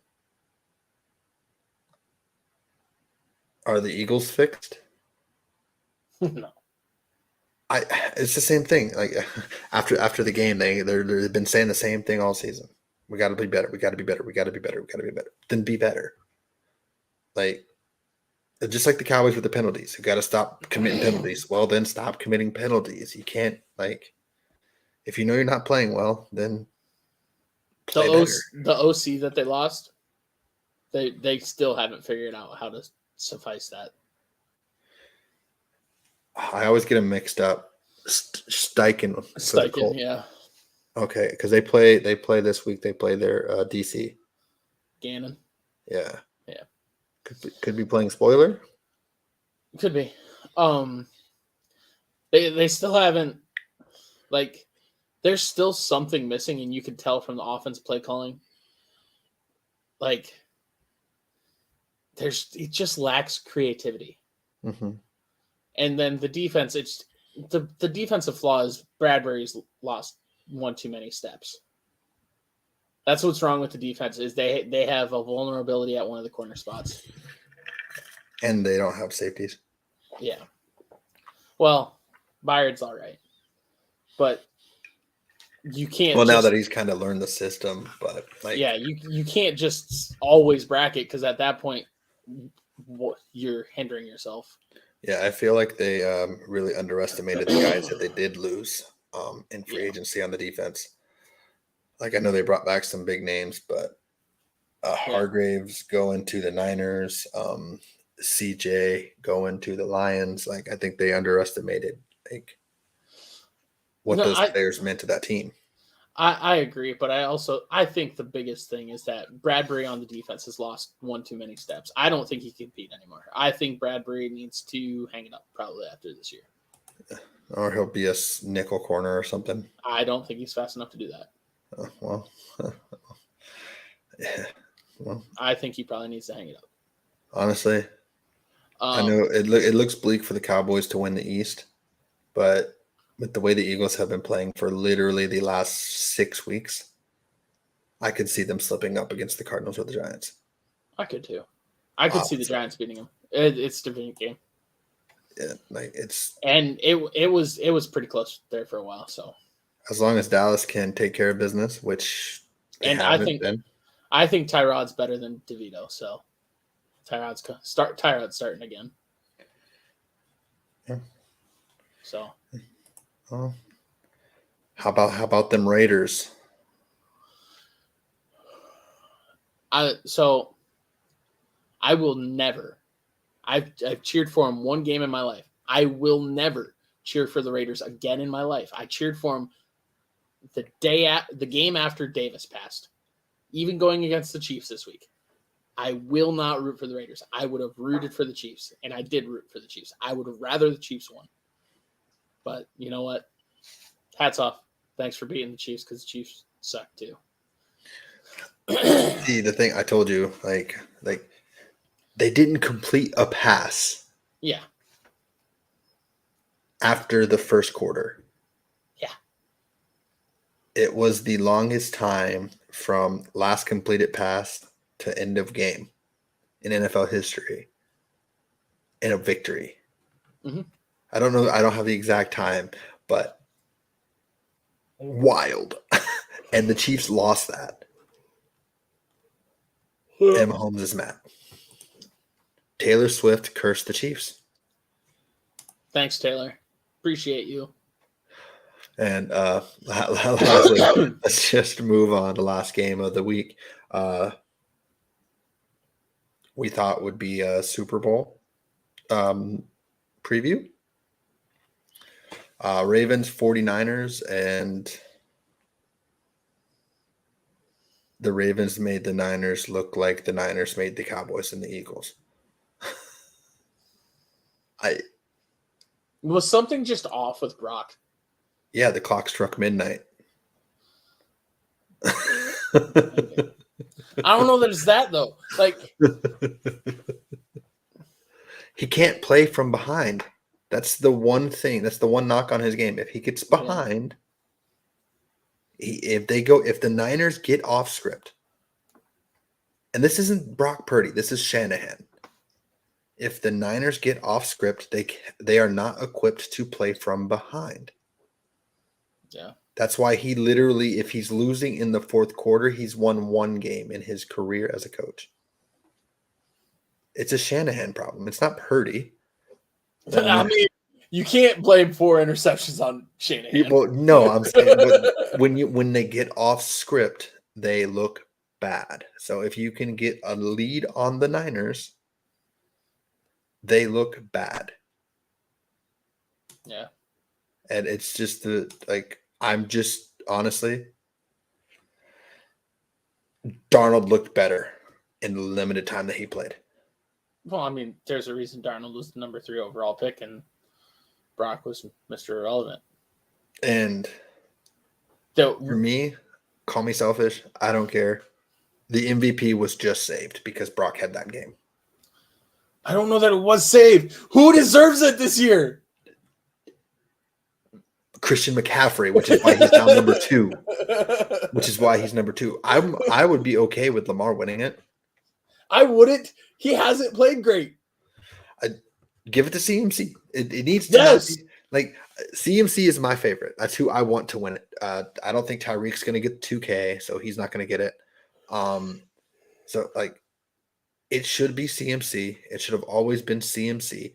the Eagles fixed? No. It's the same thing. Like after the game, they've been saying the same thing all season. We got to be better. We got to be better. We got to be better. We got to be better. Then be better. Like just like the Cowboys with the penalties, you got to stop committing penalties. Well, then stop committing penalties. You can't if you know you're not playing well, then play better. The OC that they lost, they still haven't figured out how to suffice that. I always get them mixed up. Steichen, yeah. Okay, because they play this week. They play their DC. Gannon. Yeah. Yeah. Could be playing spoiler. Could be. They still haven't there's still something missing, and you could tell from the offense play calling. It just lacks creativity. Mm-hmm. And then the defense, it's the defensive flaw is Bradbury's lost one too many steps. That's what's wrong with the defense is they have a vulnerability at one of the corner spots. And they don't have safeties. Yeah. Well, Byard's all right. But you can't now that he's kind of learned the system, but you can't just always bracket because at that point you're hindering yourself. Yeah, I feel like they really underestimated the guys that they did lose in free agency on the defense. I know they brought back some big names, but Hargraves going to the Niners, CJ going to the Lions. I think they underestimated what those players meant to that team. I agree, but I think the biggest thing is that Bradbury on the defense has lost one too many steps. I don't think he can compete anymore. I think Bradbury needs to hang it up probably after this year. Or he'll be a nickel corner or something. I don't think he's fast enough to do that. Yeah. Well, I think he probably needs to hang it up. Honestly, I know it looks bleak for the Cowboys to win the East, but with the way the Eagles have been playing for literally the last 6 weeks, I could see them slipping up against the Cardinals or the Giants. I could too. I could see the Giants beating them. It's a division game. Yeah, it was pretty close there for a while. So as long as Dallas can take care of business, which I think Tyrod's better than DeVito. So Tyrod's starting again. Yeah. So. Well, how about them Raiders? I will never. I've cheered for him one game in my life. I will never cheer for the Raiders again in my life. I cheered for him the game after Davis passed, even going against the Chiefs this week. I will not root for the Raiders. I would have rooted for the Chiefs, and I did root for the Chiefs. I would have rather the Chiefs won. But you know what? Hats off. Thanks for beating the Chiefs because the Chiefs suck too. See, the thing I told you, they didn't complete a pass. Yeah. After the first quarter. Yeah. It was the longest time from last completed pass to end of game in NFL history in a victory. Mm-hmm. I don't know. I don't have the exact time, but wild. And the Chiefs lost that. And Mahomes is mad. Taylor Swift cursed the Chiefs. Thanks, Taylor. Appreciate you. And lastly, let's just move on to the last game of the week. We thought would be a Super Bowl preview. Ravens, 49ers, and the Ravens made the Niners look like the Niners made the Cowboys and the Eagles. Was something just off with Brock? Yeah, the clock struck midnight. I don't know that it's that though. Like he can't play from behind. That's the one thing. That's the one knock on his game. If he gets behind, if the Niners get off script, and this isn't Brock Purdy, this is Shanahan. If the Niners get off script, they are not equipped to play from behind. Yeah. That's why he literally, if he's losing in the fourth quarter, he's won one game in his career as a coach. It's a Shanahan problem. It's not Purdy. I mean, you can't blame 4 interceptions on Shanahan. Well, no, I'm saying when they get off script, they look bad. So if you can get a lead on the Niners, they look bad. Yeah. And it's just I'm just honestly, Darnold looked better in the limited time that he played. Well, I mean, there's a reason Darnold was the number 3 overall pick and Brock was Mr. Irrelevant. And for me, call me selfish, I don't care. The MVP was just saved because Brock had that game. I don't know that it was saved. Who deserves it this year? Christian McCaffrey, which is why he's now number 2. I would be okay with Lamar winning it. I wouldn't. He hasn't played great. Give it to CMC. It needs to yes. Like CMC is my favorite. That's who I want to win it. I don't think Tyreek's going to get 2K, so he's not going to get it. So like, it should be CMC. It should have always been CMC.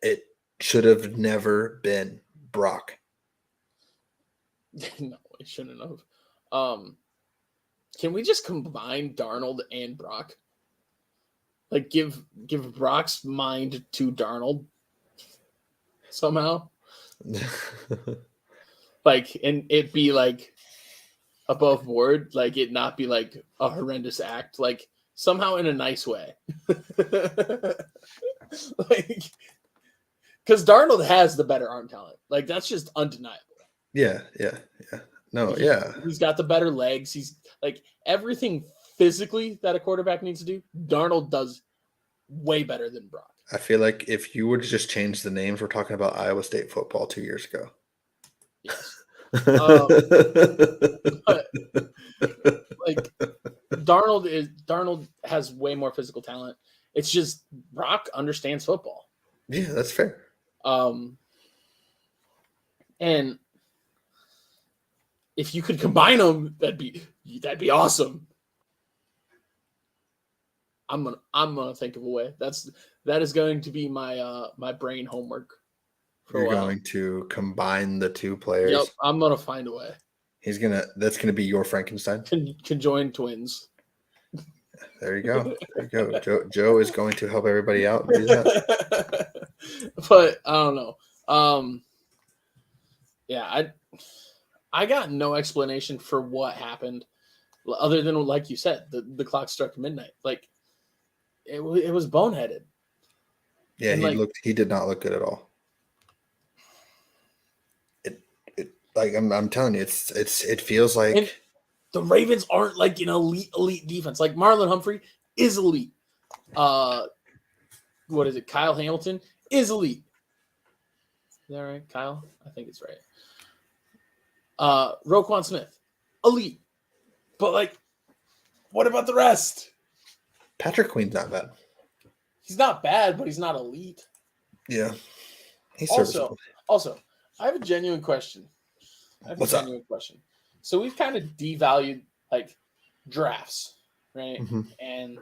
It should have never been Brock. No, it shouldn't have. Can we just combine Darnold and Brock? Like give Brock's mind to Darnold somehow. Like, and it be like above board, like it not be like a horrendous act, like somehow in a nice way. Like, because Darnold has the better arm talent. Like, that's just undeniable. Yeah. No, yeah. He's got the better legs. He's like everything physically that a quarterback needs to do, Darnold does way better than Brock. I feel like if you would just change the names, we're talking about Iowa State football 2 years ago. Yes. But, like Darnold has way more physical talent. It's just Brock understands football. Yeah, that's fair. And if you could combine them, that'd be awesome. I'm gonna think of a way. That is going to be my my brain homework. You're going to combine the 2 players. Yep, I'm gonna find a way. That's gonna be your Frankenstein. Conjoined twins. There you go. Joe is going to help everybody out and do that. But I don't know. Yeah, I got no explanation for what happened, other than like you said, the clock struck midnight. Like it was boneheaded. Yeah, and he did not look good at all. Like I'm telling you, it feels like. And the Ravens aren't like an elite defense. Like Marlon Humphrey is elite. What is it? Kyle Hamilton is elite. Is that right, Kyle? I think it's right. Roquan Smith, elite. But like, what about the rest? Patrick Queen's not bad. He's not bad, but he's not elite. Yeah. He's serviceable. Also, I have a genuine question. What's up? So we've kind of devalued like drafts, right? Mm-hmm. And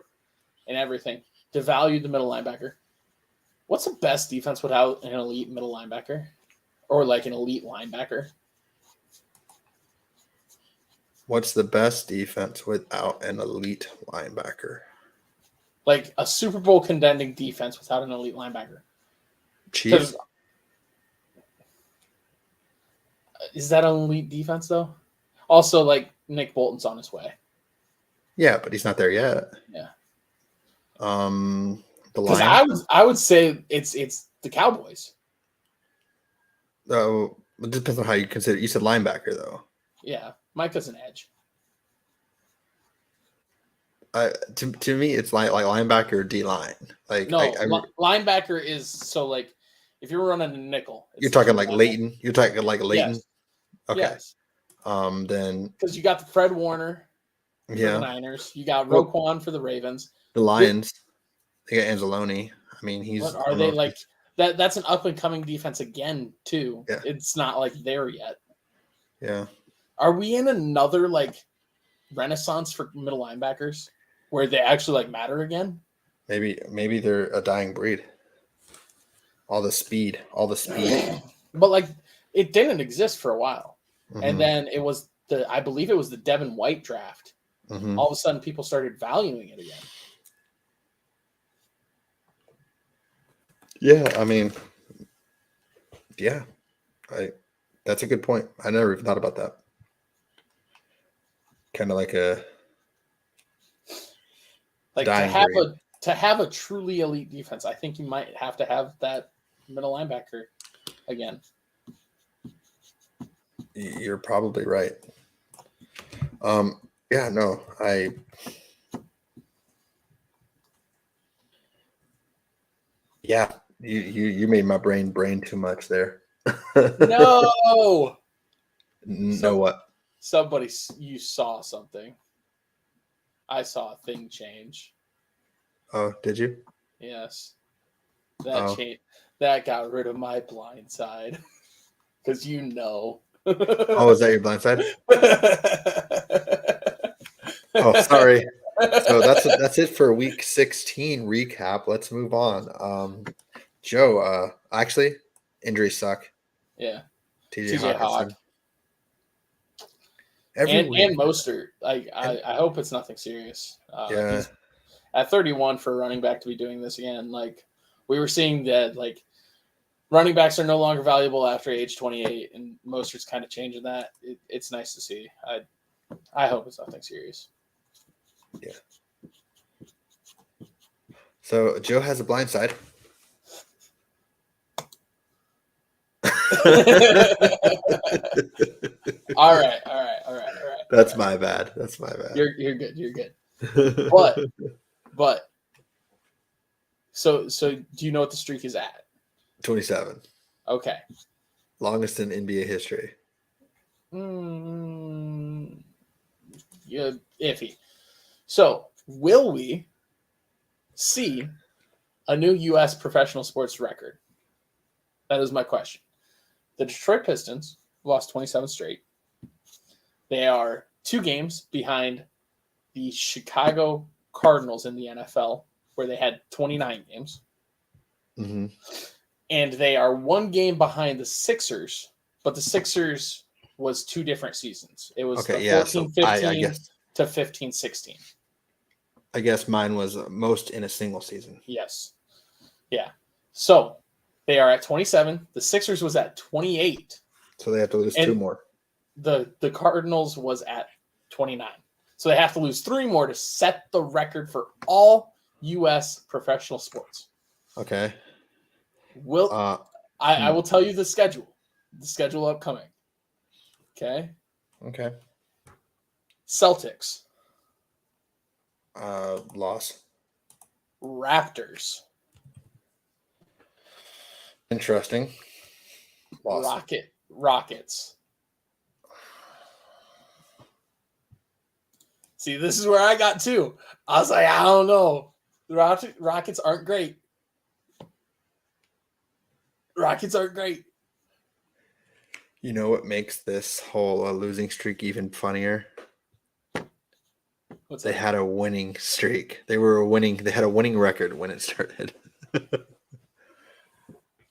everything. Devalued the middle linebacker. What's the best defense without an elite middle linebacker? Or like an elite linebacker? What's the best defense without an elite linebacker? Like a Super Bowl contending defense without an elite linebacker. Chiefs. Is that an elite defense though? Also, like Nick Bolton's on his way. Yeah, but he's not there yet. Yeah. The Lions. I would say it's the Cowboys. Oh, it depends on how you consider. You said linebacker though. Yeah, Micah's an edge. To me, it's like linebacker or D line. Like No, linebacker is so like if you're running a nickel, you're it's the talking D like linebacker. Leighton. You're talking like Leighton. Yes, Okay. yes, Then because you got the Fred Warner for the yeah. Niners, you got Well, Roquan for the Ravens. the Th- Lions. They got Anzalone. I mean, What I are don't know they if like? he's That's an up and coming defense again too. yeah, It's not like there yet. yeah. Are we in another like renaissance for middle linebackers where they actually like matter again? Maybe they're a dying breed. All the speed. But like it didn't exist for a while. And Hmm. then it was I believe it was the Devin White draft. Hmm. All of a sudden people started valuing it again. Yeah, I mean, yeah. I That's a good point. I never even thought about that. Kind of like a Like dying breed. to have a truly elite defense, I think you might have to have that middle linebacker again. You're probably right. Yeah, no, yeah, you made my brain too much there. No. Know So what? somebody you saw something. I saw a thing change. Oh, did you? Yes. That Oh, change that got rid of my blind side. Because you know. oh, is that your blind side? Oh, sorry. So that's it for week 16 recap. Let's move on. Joe, actually, injuries suck. Yeah. TJ TJ Hawk. Hawkinson every week. And Mostert. And I hope it's nothing serious. yeah, He's at 31 for a running back to be doing this again. Like we were seeing that like running backs are no longer valuable after age 28, and Mostert's kind of changing that. It's nice to see. I hope it's nothing serious. yeah. So Joe has a blind side. All right. That's my bad. That's my bad. You're good. You're good. But so do you know what the streak is at? 27. Okay. Longest in NBA history. Yeah, iffy. So will we see a new U.S. professional sports record? That is my question. The Detroit Pistons lost 27 straight. They are 2 games behind the Chicago Cardinals in the NFL, where they had 29 games. Mm-hmm. And they are 1 game behind the Sixers, but the Sixers was 2 different seasons. It was Okay, the yeah. So 14-15 to 15-16. I guess mine was most in a single season. Yes. Yeah. So they are at 27. The Sixers was at 28. So they have to lose And 2 more. The Cardinals was at 29. So they have to lose 3 more to set the record for all U.S. professional sports. Okay. I will tell you the schedule upcoming. Okay. Okay. Celtics. Loss. Raptors. Interesting. Loss. Rockets. See, this is where I got to. I was like, I don't know. The Rockets aren't great. You know what makes this whole losing streak even funnier? They had a winning streak. They had a winning record when it started.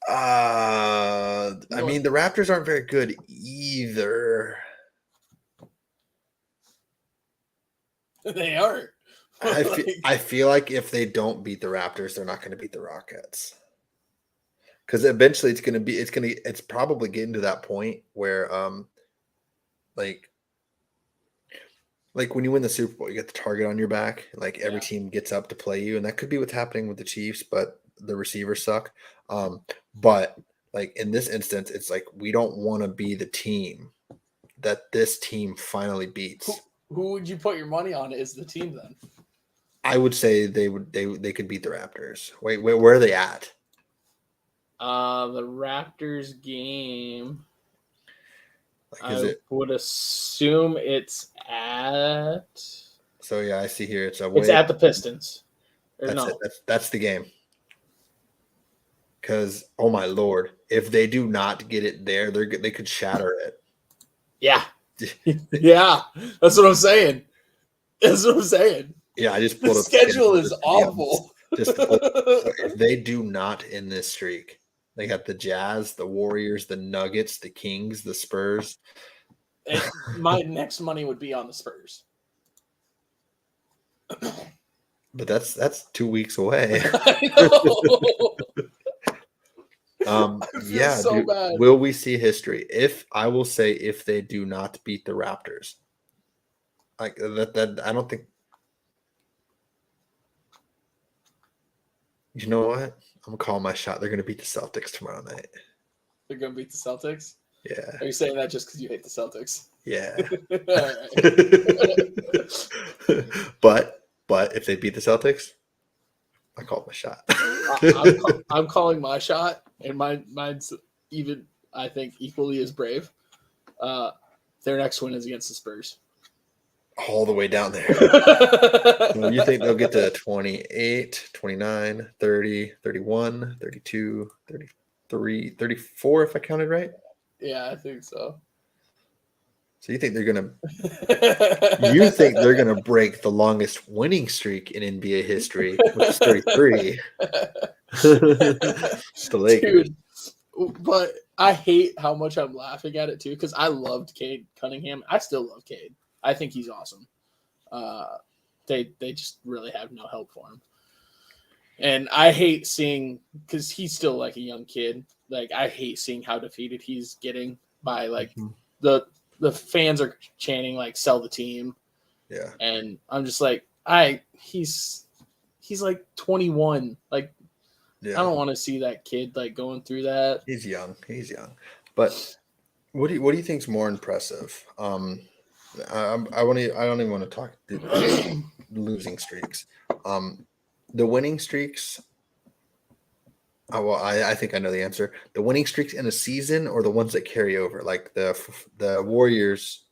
I mean, the Raptors aren't very good either. They aren't. I feel like if they don't beat the Raptors, they're not going to beat the Rockets. Because eventually it's probably getting to that point where like when you win the Super Bowl, you get the target on your back. Like every team gets up to play you, and that could be what's happening with the Chiefs, but the receivers suck. But like in this instance, it's like we don't want to be the team that this team finally beats. Who would you put your money on is the team then? I would say they could beat the Raptors. Wait, where are they at? The Raptors game. Like, is it? Would assume it's at. So yeah, I see here it's away. It's at the Pistons. Or That's no. it. That's the game. Because oh my lord, if they do not get it there, they could shatter it. Yeah, yeah, that's what I'm saying. That's what I'm saying. Yeah, I just The pulled up schedule is awful. So if they do not in this streak, they got the Jazz, the Warriors, the Nuggets, the Kings, the Spurs. My next money would be on the Spurs. But that's 2 weeks away. I know. Yeah, so dude, bad. will we see history? I will say if they do not beat the Raptors, like that I don't think. You know what? I'm gonna call my shot. They're gonna beat the Celtics tomorrow night. They're gonna beat the Celtics. Yeah. Are you saying that just because you hate the Celtics? Yeah. But if they beat the Celtics, I called my shot. I'm calling my shot, and mine's even, I think, equally as brave. Their next win is against the Spurs. All the way down there. So you think they'll get to 28, 29, 30, 31, 32, 33, 34 if I counted right? Yeah, I think so. So you think they're going to break the longest winning streak in NBA history, which is 33. The Lakers. Dude, but I hate how much I'm laughing at it too, because I loved Cade Cunningham. I still love Cade. I think he's awesome. They just really have no help for him. And I hate seeing, because he's still like a young kid, like I hate seeing how defeated he's getting by like the fans are chanting like sell the team. Yeah. And I'm just like, he's like 21. Like, yeah. I don't want to see that kid like going through that. He's young. But what do you think's more impressive? I don't even want to talk losing streaks. The winning streaks. I think I know the answer. The winning streaks in a season, or the ones that carry over. Like the Warriors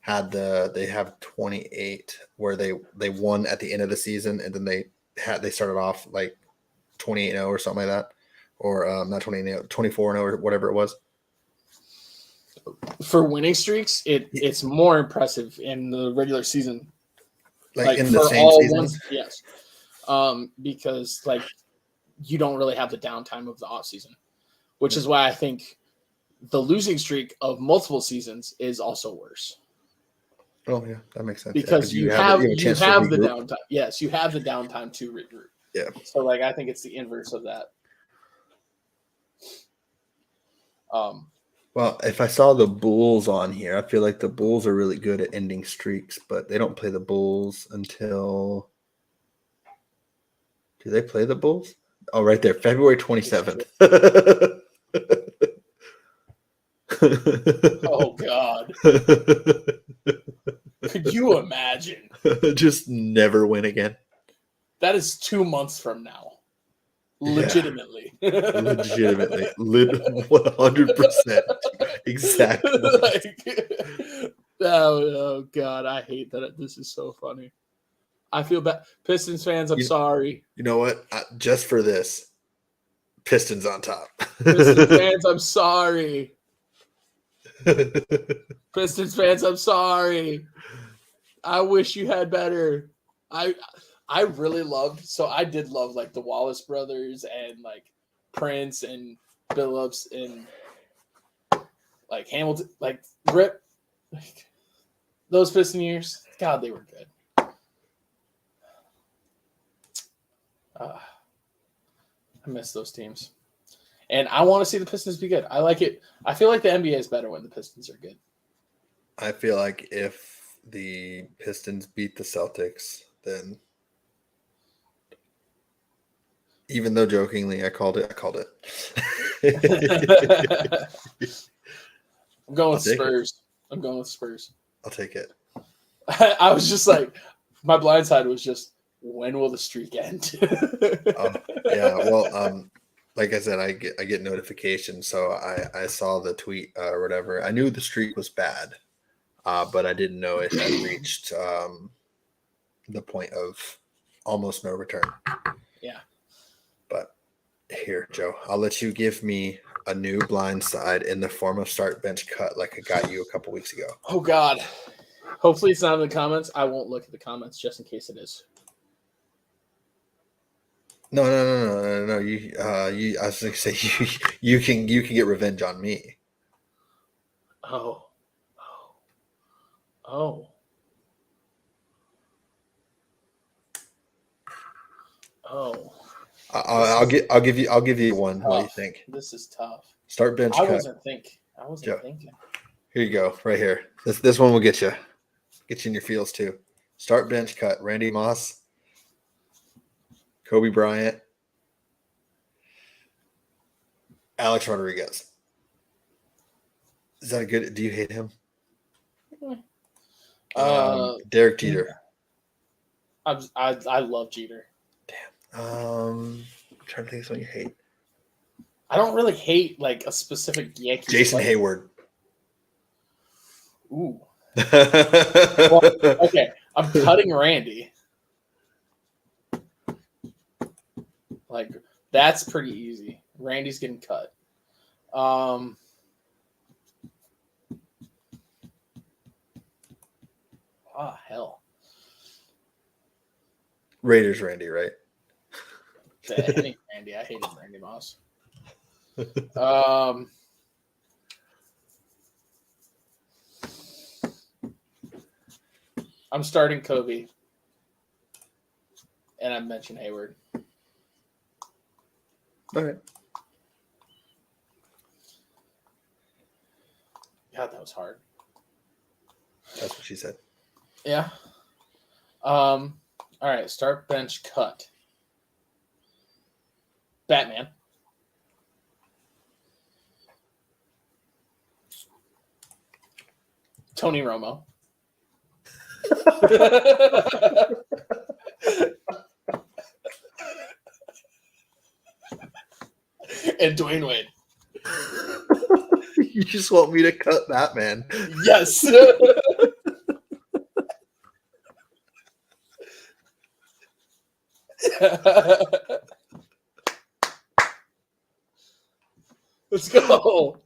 they have 28 where they won at the end of the season, and then they started off like 28-0 or something like that, or not 28-0, 24-0 or whatever it was. For winning streaks, it's more impressive in the regular season. Like in the same season? Yes. Because like you don't really have the downtime of the off season, which is why I think the losing streak of multiple seasons is also worse. Oh yeah, that makes sense. Because you have the downtime. Yes, you have the downtime to regroup. Yeah. So like I think it's the inverse of that. Well, if I saw the Bulls on here, I feel like the Bulls are really good at ending streaks, but they don't play the Bulls until. Do they play the Bulls? Oh, right there, February 27th. Oh God. Could you imagine? Just never win again. That is 2 months from now. Legitimately. Yeah. Legitimately. 100%. Exactly. Oh God, I hate that. This is so funny. I feel bad. Pistons fans, I'm sorry. You know what? Just for this, Pistons on top. Pistons fans, I'm sorry. Pistons fans, I'm sorry. I wish you had better. I really loved. So I did love like the Wallace brothers and like Prince and Billups and like Hamilton, like Rip, like those Piston years. God, they were good. I miss those teams. And I want to see the Pistons be good. I like it. I feel like the NBA is better when the Pistons are good. I feel like if the Pistons beat the Celtics, then even though jokingly I called it. I'm going with Spurs. I'm going with Spurs. I'll take it. I was just like, my blind side was just when will the streak end? Yeah. Well, like I said, I get notifications, so I saw the tweet or whatever. I knew the streak was bad, but I didn't know it had reached the point of almost no return. Yeah. But here, Joe, I'll let you give me a new blind side in the form of start bench cut, like I got you a couple weeks ago. Oh God. Hopefully it's not in the comments. I won't look at the comments just in case it is. No. You, I was going to say you can get revenge on me. Oh. Oh. Oh. I'll give you one. Tough. What do you think? This is tough. Start bench I cut. wasn't thinking. Here you go, right here. This one will get you in your feels too. Start bench cut. Randy Moss, Kobe Bryant, Alex Rodriguez. Is that a good? Do you hate him? Derek Jeter. I love Jeter. Damn. I'm trying to think of something you hate. I don't really hate like a specific Yankees Jason player. Hayward. Ooh. Well, okay, I'm cutting Randy. Like that's pretty easy. Randy's getting cut. Hell. Raiders Randy, right? Any Randy. I hated Randy Moss. I'm starting Kobe. And I mentioned Hayward. All right. God, that was hard. That's what she said. Yeah. All right. Start bench cut. Batman. Tony Romo. And Dwayne Wade. You just want me to cut Batman? Yes. Let's go.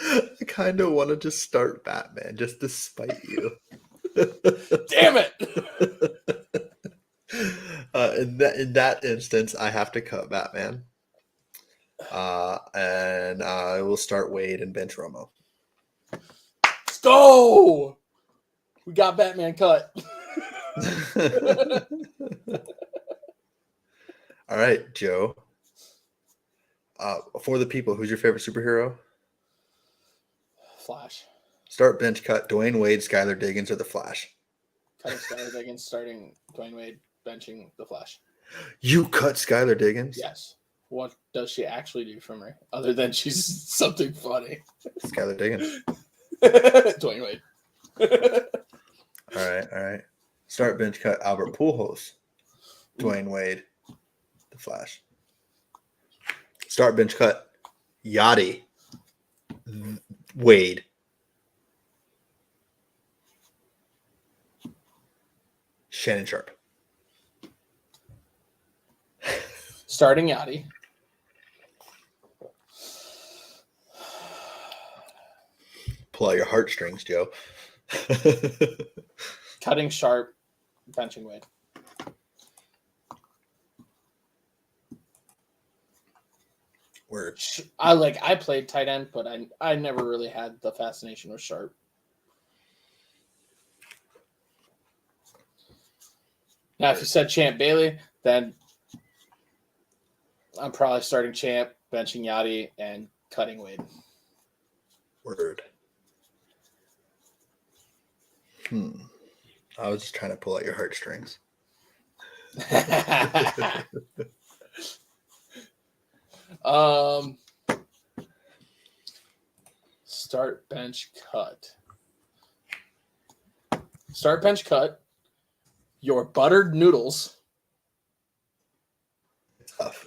I kind of want to just start Batman just to spite you. Damn it. In that instance, I have to cut Batman. And I will start Wade and bench Romo. Let's go. We got Batman cut. All right, Joe. For the people, who's your favorite superhero? Flash. Start bench cut Dwayne Wade, Skylar Diggins, or the Flash. Cutting Skylar Diggins, starting Dwayne Wade, benching the Flash. You cut Skylar Diggins? Yes. What does she actually do for me other than she's something funny? Skylar Diggins. Dwayne Wade. All right. Start bench cut Albert Pujols, Dwayne Wade, the Flash. Start bench cut Yachty, Wade. Shannon Sharp. Starting Yachty. Pull out your heartstrings, Joe. Cutting Sharp, benching Wade. Word. I played tight end, but I never really had the fascination with Sharp. Now, if you said Champ Bailey, then I'm probably starting Champ, benching Yachty, and cutting Wade. Word. I was just trying to pull out your heartstrings. Start bench cut. Start bench cut. your buttered noodles, Tough.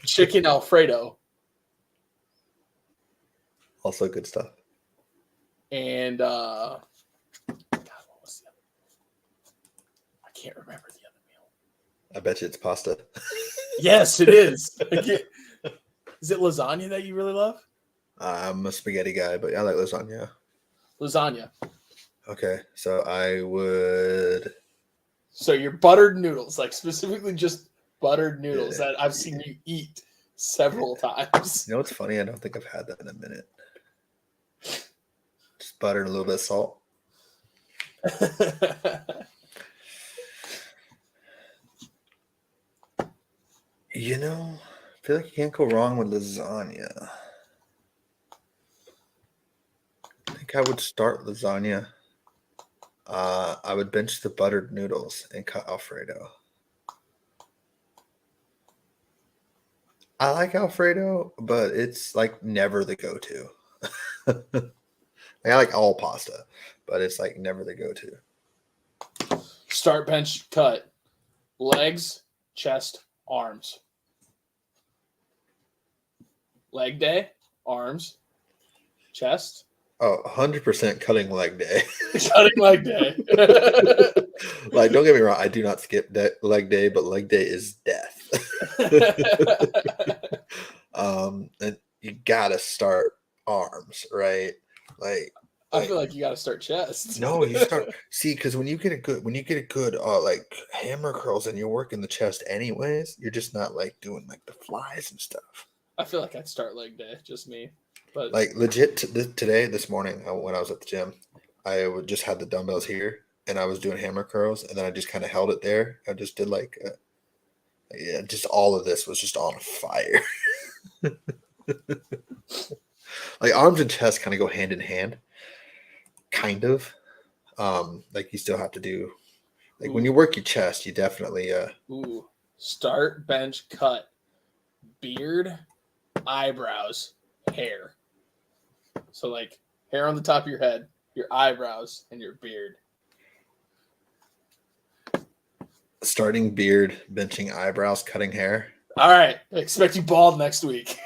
chicken Alfredo, Also good stuff. and God, what was the other? I can't remember the other meal. I bet you it's pasta. Yes, it is. Is it lasagna that you really love? I'm a spaghetti guy, but I like lasagna. Lasagna. Okay, so I would. So your buttered noodles, like specifically just buttered noodles that I've seen you eat several times. You know what's funny? I don't think I've had that in a minute. Just butter and a little bit of salt. You know, I feel like you can't go wrong with lasagna. I think I would start lasagna. I would bench the buttered noodles and cut Alfredo. I like Alfredo, but it's like never the go-to. I like all pasta, but it's like never the go-to. Start, bench, cut. Legs, chest, arms. Leg day, arms, chest. Oh, 100% cutting leg day. Cutting leg day. Like, don't get me wrong, I do not skip leg day, but leg day is death. And you gotta start arms, right? Like, I feel like you got to start chest. no, you start because when you get a good like hammer curls and you're working the chest anyways, you're just not like doing like the flies and stuff. I feel like I'd start leg day, just me. But like legit today, this morning when I was at the gym, I just had the dumbbells here and I was doing hammer curls and then I just kind of held it there. I just did like just all of this was just on fire. Like arms and chest kind of go hand in hand, kind of. Like you still have to do like when you work your chest, you definitely start, bench, cut, beard, eyebrows, hair. So like hair on the top of your head, your eyebrows, and your beard. starting beard, benching eyebrows, cutting hair. All right. I expect you bald next week.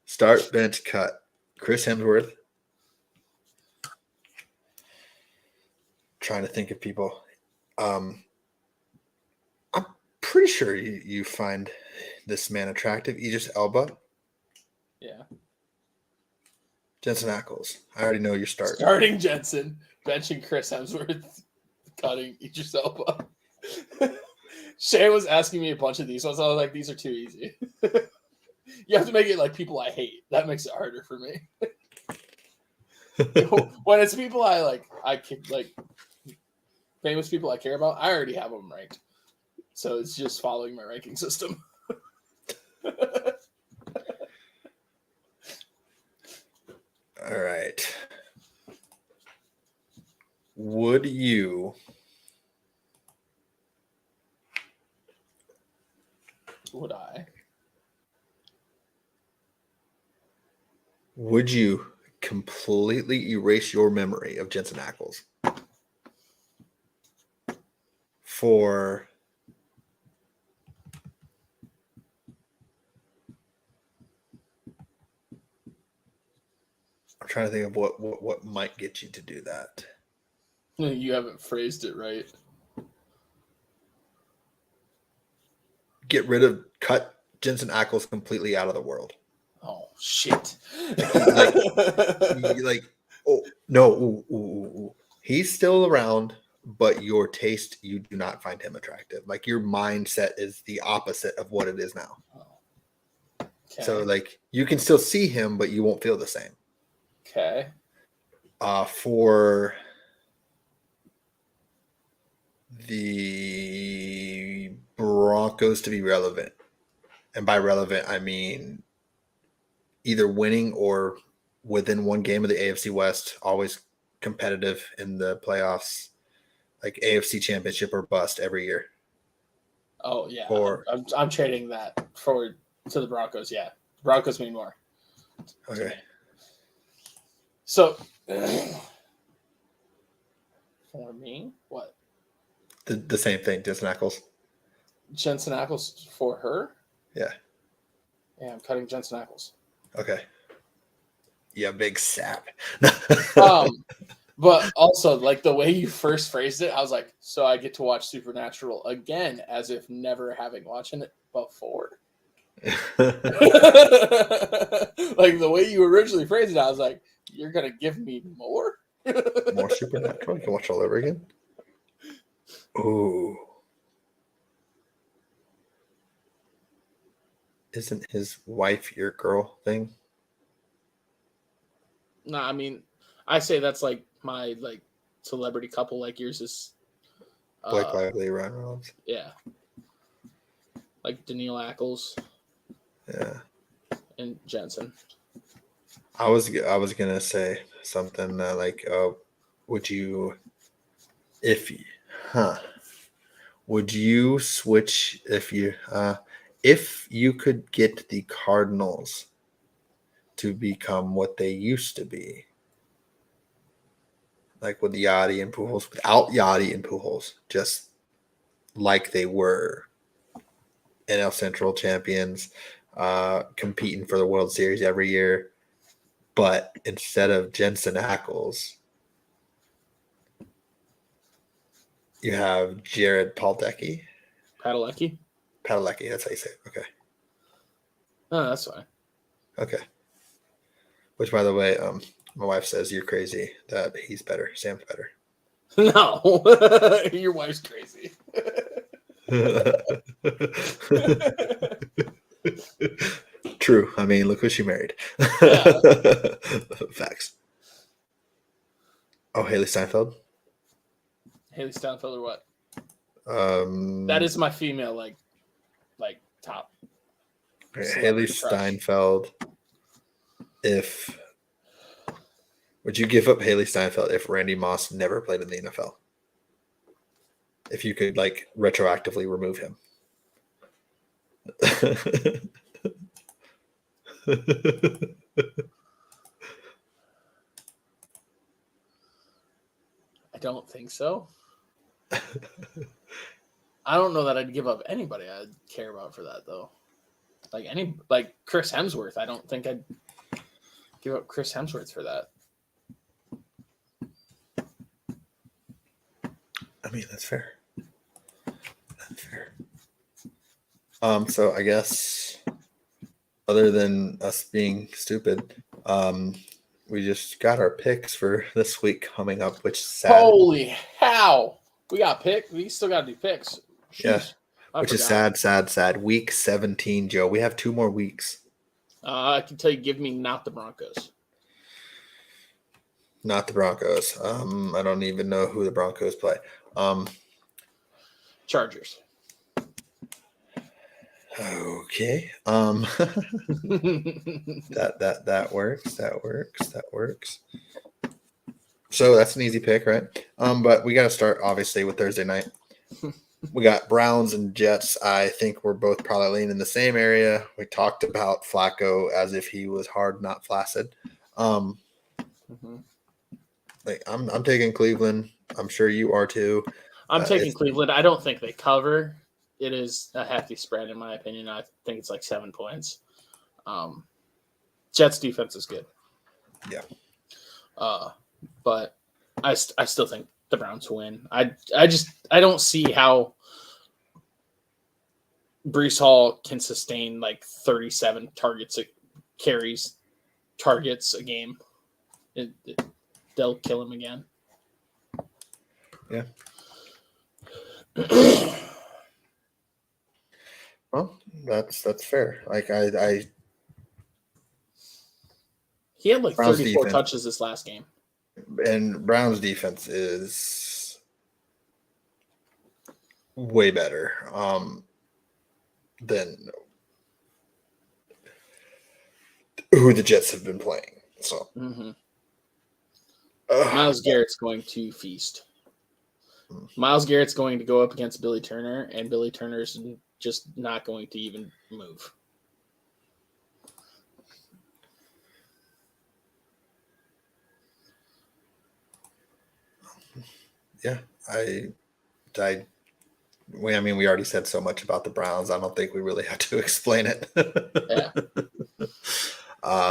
Start, bench, cut. Chris Hemsworth. Trying to think of people. I'm pretty sure you find this man attractive. Idris Elba. Yeah. Jensen Ackles. I already know your start. Starting Jensen, benching Chris Hemsworth, cutting Idris Elba. Shay was asking me a bunch of these ones. I was like, these are too easy. You have to make it like people I hate. That makes it harder for me. When it's people I famous people I care about, I already have them ranked. So it's just following my ranking system. All right. Would you completely erase your memory of Jensen Ackles for I'm trying to think of what might get you to do that. You haven't phrased it right. Cut Jensen Ackles completely out of the world. Oh shit! Oh no, ooh. He's still around, but your taste, you do not find him attractive. Like your mindset is the opposite of what it is now. Okay. So like you can still see him, but you won't feel the same. Okay. For the Broncos to be relevant, and by relevant I mean either winning or within one game of the AFC West, always competitive in the playoffs, like AFC Championship or bust every year. Oh yeah, I'm trading that forward to the Broncos. Yeah, Broncos mean more. Okay. So for me, what? The same thing, Jensen Ackles. Jensen Ackles for her? Yeah. Yeah, I'm cutting Jensen Ackles. Okay. Yeah, big sap. But also, like, the way you first phrased it, I was like, so I get to watch Supernatural again, as if never having watched it before. Like, the way you originally phrased it, I was like, you're going to give me more? More Supernatural? You can watch all over again? Ooh. Isn't his wife your girl thing? No, I mean, I say that's like my like celebrity couple, like yours is Blake Lively, Ryan Reynolds. yeah. Like Daniil Ackles. Yeah. And Jensen. I was gonna say something like, would you, would you switch if you could get the Cardinals to become what they used to be, like with Yachty and Pujols, without Yachty and Pujols, just like they were NL Central champions, competing for the World Series every year, but instead of Jensen Ackles, you have Jared Padalecki. Padalecki? Padalecki, that's how you say it. Okay. Oh, that's fine. Okay. Which, by the way, my wife says you're crazy that he's better. Sam's better. No. Your wife's crazy. True. I mean, look who she married. Yeah. Facts. Oh, Haley Steinfeld. Haley Steinfeld or what? That That is my female like top. Haley Steinfeld. Would you give up Haley Steinfeld if Randy Moss never played in the NFL? If you could like retroactively remove him. I don't think so. I don't know that I'd give up anybody I'd care about for that though. Like Chris Hemsworth, I don't think I'd give up Chris Hemsworth for that. I mean, that's fair. That's fair. So I guess other than us being stupid, we just got our picks for this week coming up, which is sad. Holy cow. We got picked. We still got to do picks. Jeez. Yeah. Which is sad. Week 17, Joe. We have 2 more weeks. I can tell you, give me not the Broncos. Not the Broncos. I don't even know who the Broncos play. Chargers. Okay. That works. So that's an easy pick, right? But we got to start obviously with Thursday night. We got Browns and Jets. I think we're both probably leaning in the same area. We talked about Flacco as if he was hard, not flaccid. Like I'm taking Cleveland. I'm sure you are too. I'm taking Cleveland. I don't think they cover. It is a hefty spread in my opinion. I think it's like 7 points. Jets defense is good. Yeah. But I still think the Browns win. I don't see how Brees Hall can sustain like 37 targets a game. They'll kill him again. Yeah. Well, that's fair. Like he had like Browns 34 touches this last game. And Browns defense is way better than who the Jets have been playing. So Myles Garrett's going to feast. Myles Garrett's going to go up against Billy Turner, and Billy Turner's just not going to even move. Yeah, I we already said so much about the Browns. I don't think we really have to explain it. Yeah.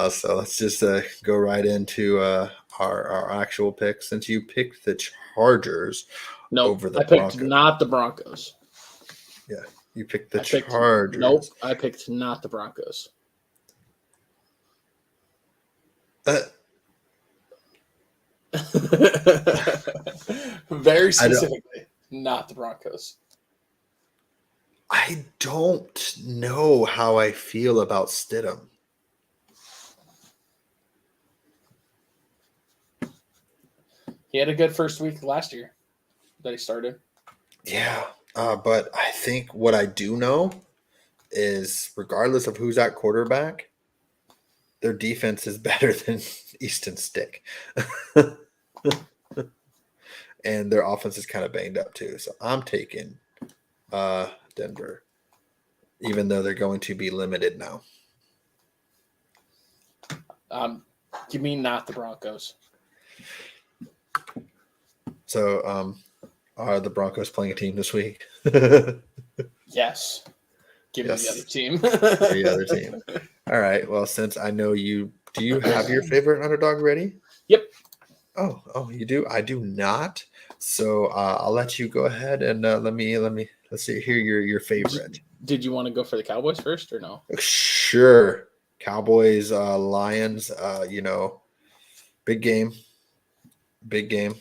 So let's just go right into our actual picks. Since you picked the Chargers Nope. over the I picked Broncos. not the Broncos. Yeah, you picked the Nope. Chargers. I picked not the Broncos. Uh, Very I don't. specifically, not the Broncos. I don't know how I feel about Stidham. He had a good first week last year that he started. Yeah, but I think what I do know is, regardless of who's at quarterback, their defense is better than Easton Stick. And their offense is kind of banged up too. So I'm taking Denver, even though they're going to be limited now. Give me not the Broncos. So are the Broncos playing a team this week? Yes. Give me the Yes. other team. The other team. All right. Well, since I know you, do you have your favorite underdog ready? Yep. Oh, you do. I do not. So I'll let you go ahead and let's see hear your favorite. Did you want to go for the Cowboys first or no? Sure. Cowboys, Lions. Big game. Big game.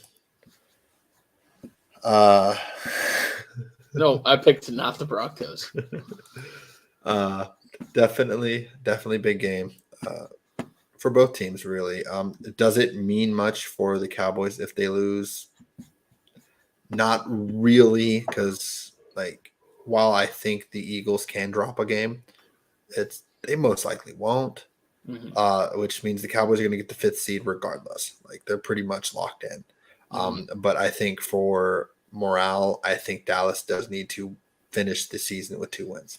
Uh, No, I picked not the Broncos. definitely big game. For both teams, really. Does it mean much for the Cowboys if they lose? Not really, because while I think the Eagles can drop a game, they most likely won't. Which means the Cowboys are going to get the 5th seed regardless. Like, they're pretty much locked in. But I think for morale, I think Dallas does need to finish the season with 2 wins.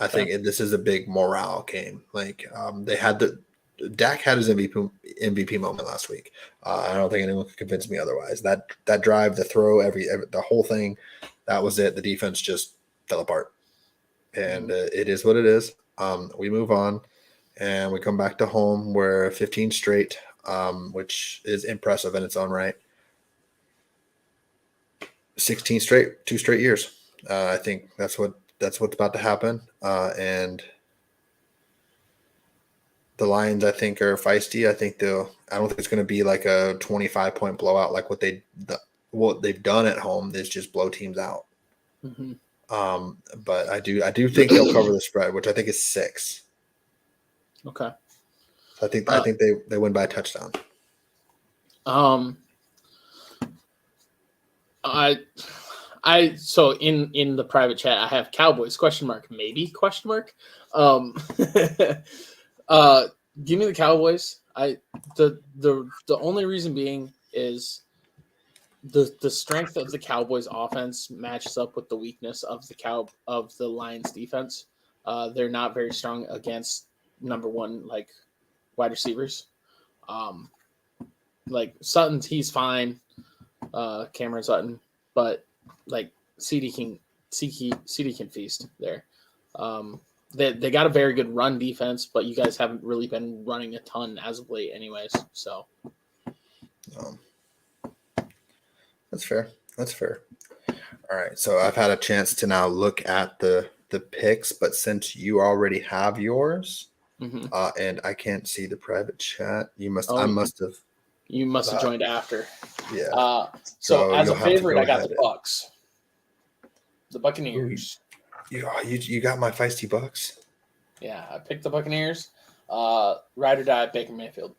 I think this is a big morale game. They had Dak had his MVP moment last week. I don't think anyone could convince me otherwise. That drive, the throw, the whole thing, that was it. The defense just fell apart, and it is what it is. We move on, and we come back to home where 15 straight, which is impressive in its own right. 16 straight, 2 straight years. I think that's what's about to happen, and the Lions, I think, are feisty. I don't think it's going to be like a 25-point blowout like what they've done at home. Is just blow teams out. But I do think they'll cover the spread, which I think is 6. Okay. I think they win by a touchdown. So in the private chat I have Cowboys ? Maybe ? Give me the Cowboys. The only reason being is the strength of the Cowboys offense matches up with the weakness of the Lions defense. They're not very strong against number one wide receivers. Sutton, he's fine. Cameron Sutton, but CD can feast there. They got a very good run defense, but you guys haven't really been running a ton as of late, anyways. So that's fair. All right, so I've had a chance to now look at the picks, but since you already have yours, and I can't see the private chat, you must have joined after. Yeah. So as a favorite, I got ahead. the Bucks, the Buccaneers. You got my feisty Bucks. Yeah, I picked the Buccaneers. Ride or die, Baker Mayfield.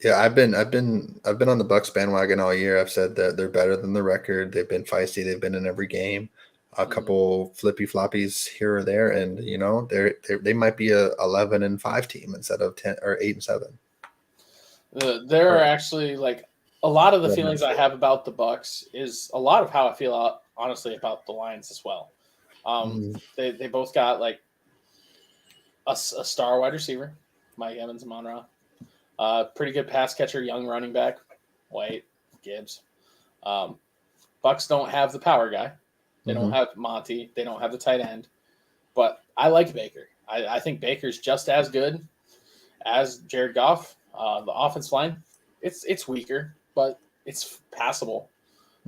Yeah, I've been on the Bucks bandwagon all year. I've said that they're better than the record. They've been feisty. They've been in every game. A couple flippy floppies here or there, and they might be a 11-5 team instead of 10 or 8-7. There are actually a lot of the feelings I have about the Bucks is a lot of how I feel honestly about the Lions as well. They both got a star wide receiver, Mike Evans and Monroe. Pretty good pass catcher, young running back, White. Gibbs. Bucks don't have the power guy. They don't Mm-hmm. have Monty. They don't have the tight end. But I like Baker. I think Baker's just as good as Jared Goff. The offense line, it's weaker, but it's passable.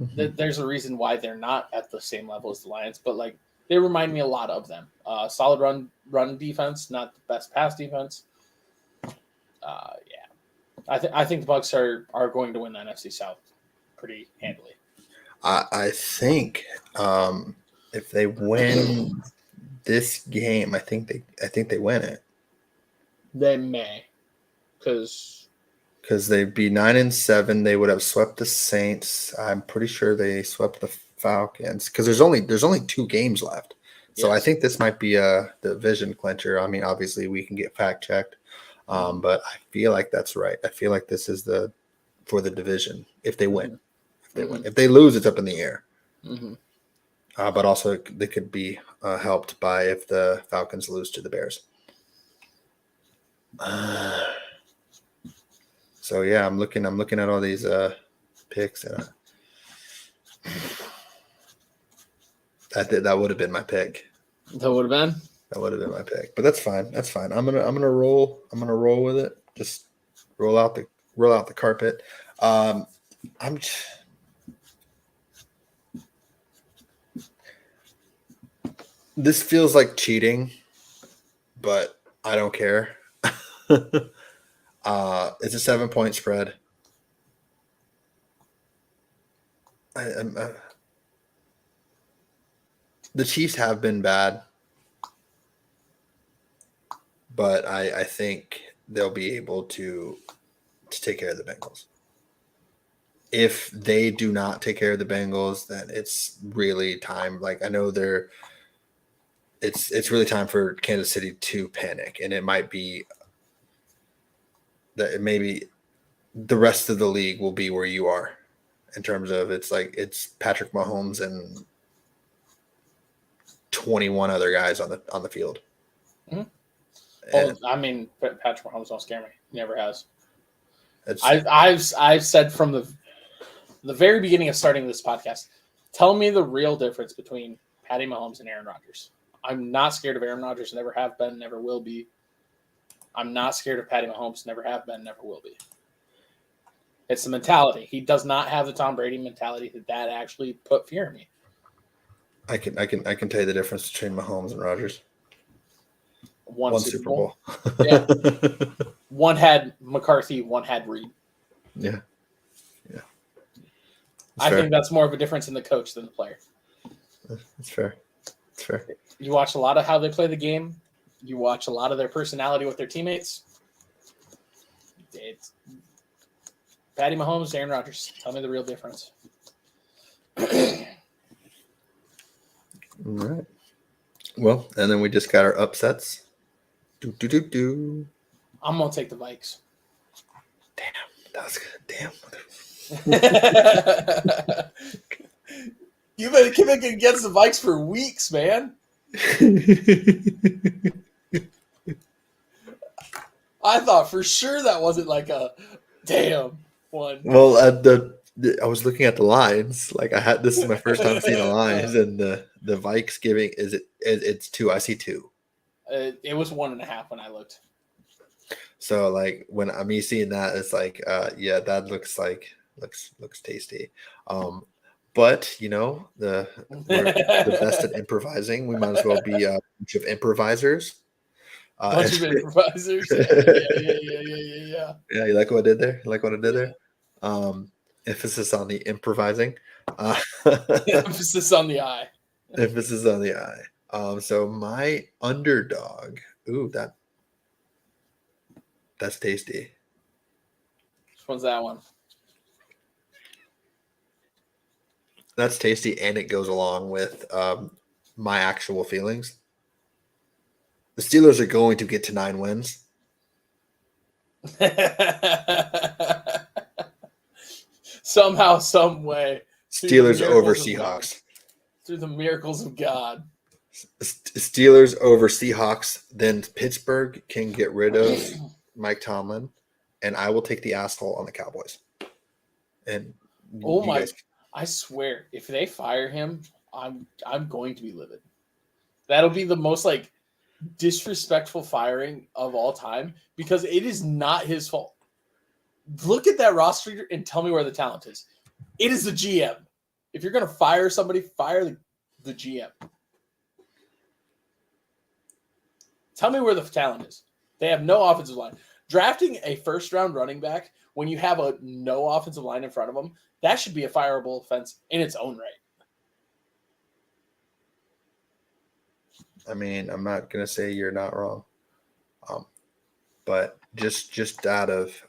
Mm-hmm. There's a reason why they're not at the same level as the Lions, but like they remind me a lot of them. Solid run defense, not the best pass defense. Yeah, I think the Bucks are going to win the NFC South pretty handily. I think if they win this game, I think they win it. They may, because they'd be 9-7. They would have swept the Saints. I'm pretty sure they swept the Falcons because there's only 2 games left. So I think this might be a division clincher. I mean, obviously we can get fact checked, but I feel like that's right. I feel like this is for the division if they win. If they lose, it's up in the air. Mm-hmm. But also they could be helped by if the Falcons lose to the Bears. So yeah, I'm looking at all these picks, and that would have been my pick. That would have been. That would have been my pick, but that's fine. That's fine. I'm gonna roll. I'm gonna roll with it. Just roll out the carpet. This feels like cheating, but I don't care. It's a 7-point spread. The Chiefs have been bad, but I think they'll be able to take care of the Bengals. If they do not take care of the Bengals, then it's really time. Like I know it's really time for Kansas City to panic, and it might be that maybe the rest of the league will be where you are in terms of it's Patrick Mahomes and 21 other guys on the field. Mm-hmm. Well, I mean, Patrick Mahomes don't scare me. He never has. I've said from the very beginning of starting this podcast, tell me the real difference between Patty Mahomes and Aaron Rodgers. I'm not scared of Aaron Rodgers. Never have been. Never will be. I'm not scared of Patty Mahomes. Never have been. Never will be. It's the mentality. He does not have the Tom Brady mentality that actually put fear in me. I can tell you the difference between Mahomes and Rodgers. One Super Bowl. Yeah. One had McCarthy. One had Reed. Yeah. I think that's more of a difference in the coach than the player. That's fair. It's fair. You watch a lot of how they play the game. You watch a lot of their personality with their teammates. It's Patty Mahomes, Aaron Rodgers. Tell me the real difference. All right. Well, and then we just got our upsets. I'm gonna take the Vikes. Damn, that was good. Damn. You've been kicking against the Vikes for weeks, man. I thought for sure that wasn't like a damn one. Well, I was looking at the lines. Like this is my first time seeing the lines, and the Vikes giving it's 2. I see 2. It was 1.5 when I looked. So like when I'm seeing that, it's like yeah, that looks tasty. But we're the best at improvising. We might as well be a bunch of improvisers. Bunch of improvisers. Yeah. Yeah, you like what I did there? You like what I did there? Emphasis on the improvising. Emphasis on the eye. Emphasis on the eye. So my underdog. Ooh, that's tasty. Which one's that one? That's tasty, and it goes along with my actual feelings. The Steelers are going to get to 9 wins. Somehow, some way. Steelers over Seahawks. Through the miracles of God. Steelers over Seahawks. Then Pittsburgh can get rid of Mike Tomlin, and I will take the asshole on the Cowboys. And Oh You my! guys, I swear, if they fire him, I'm going to be livid. That'll be the most like disrespectful firing of all time because it is not his fault. Look at that roster and tell me where the talent is. It is the GM. If you're going to fire somebody, fire the GM. Tell me where the talent is. They have no offensive line. Drafting a first-round running back when you have a no offensive line in front of them, that should be a fireable offense in its own right. I mean, I'm not gonna say you're not wrong, but just out of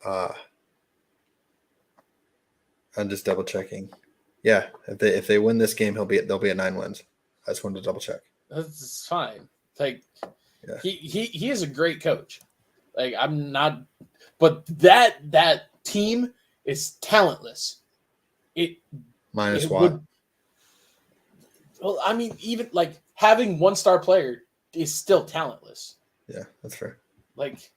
I'm just double checking. Yeah, if they win this game, they'll be at 9 wins. I just wanted to double check. That's fine. Like Yeah. he is a great coach. Like I'm not, but that team is talentless. It Minus it what? would. Well, I mean, even like having 1-star player is still talentless. Yeah, that's fair. Like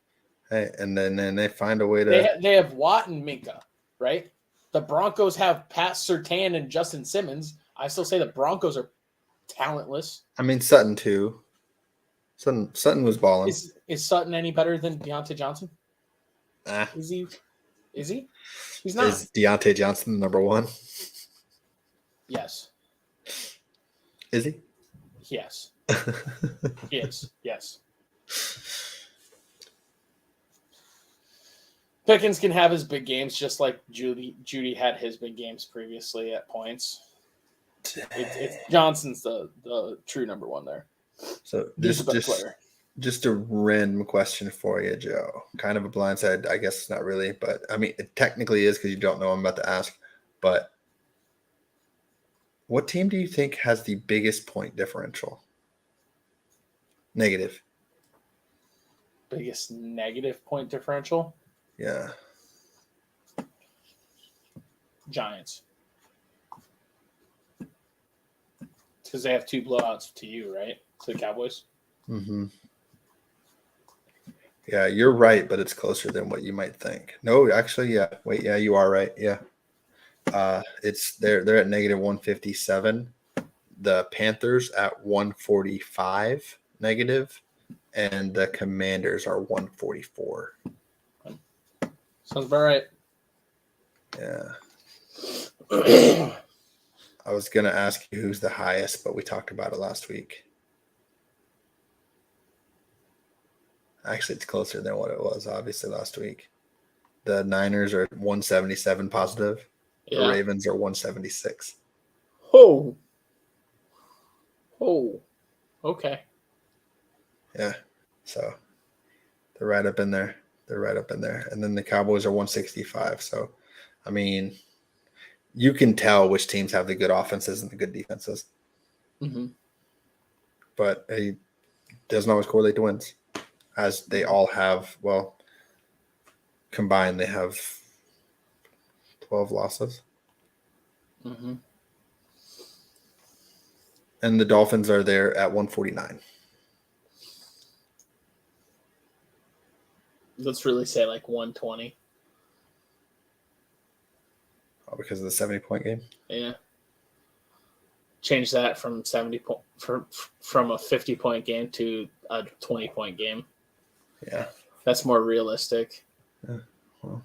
Hey, and then they find a way to. they have Watt and Minka, right? The Broncos have Pat Surtain and Justin Simmons. I still say the Broncos are talentless. I mean, Sutton too. Sutton was balling. Is Sutton any better than Deontay Johnson? Ah, Is he? Is he? He's not. is Deontay Johnson number 1? Yes. Is he? Yes. He is. Yes. Pickens can have his big games just like Judy had his big games previously at points. It's Johnson's the true number 1 there. So He's a better player. Just a random question for you, Joe. Kind of a blindside, I guess it's not really, but I mean, it technically is because you don't know I'm about to ask. But what team do you think has the biggest point differential? Negative. Biggest negative point differential? Yeah. Giants. Because they have 2 blowouts to you, right? To the Cowboys. Mm-hmm. Yeah, you're right, but it's closer than what you might think. No, actually, yeah. Wait, yeah, you are right. Yeah. It's they're at negative 157. The Panthers at 145 negative, and the Commanders are 144. Sounds about right. Yeah. I was gonna ask you who's the highest, but we talked about it last week. Actually, it's closer than what it was, obviously, last week. The Niners are 177 positive. Yeah. The Ravens are 176. Oh. Okay. Yeah. So they're right up in there. And then the Cowboys are 165. So, I mean, you can tell which teams have the good offenses and the good defenses. Mm-hmm. But it doesn't always correlate to wins, as they all have, well, combined, they have 12 losses. Mm-hmm. And the Dolphins are there at 149. Let's really say like 120. Oh, because of the 70-point game? Yeah. Change that from 70 point from a 50-point game to a 20-point game. Yeah. That's more realistic. Yeah. Well,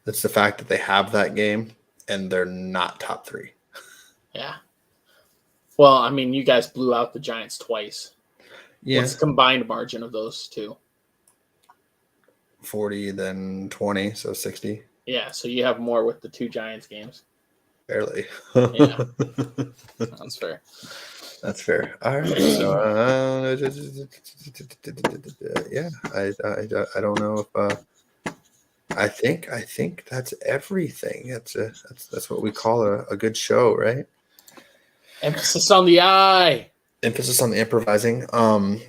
it's the fact that they have that game and they're not top 3. Yeah. Well, I mean, you guys blew out the Giants twice. Yeah. What's the combined margin of those two? 40, then 20, so 60. Yeah, so you have more with the 2 Giants games. Barely. Yeah. That's fair. That's fair. All right. So, yeah, I don't know if I think that's everything. That's what we call a good show, right? Emphasis on the eye. Emphasis on the improvising.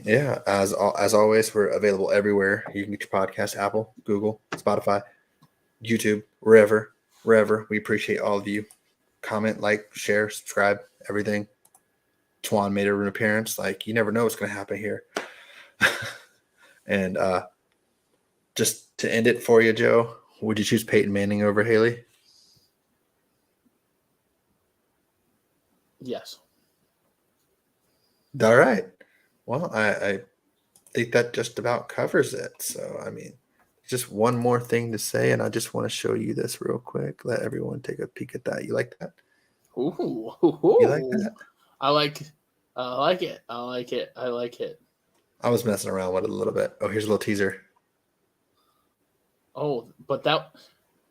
Yeah, as always, we're available everywhere. You can get your podcast: Apple, Google, Spotify, YouTube, wherever. We appreciate all of you. Comment, like, share, subscribe, everything. Twan made an appearance. Like, you never know what's going to happen here. And just to end it for you, Joe, Would you choose Peyton Manning over Haley? Yes. All right. Well, I think that just about covers it. So, I mean, just one more thing to say, and I just want to show you this real quick. Let everyone take a peek at that. You like that? Ooh. You like that? I like it. I like it. I like it. I was messing around with it a little bit. Oh, here's a little teaser. Oh, but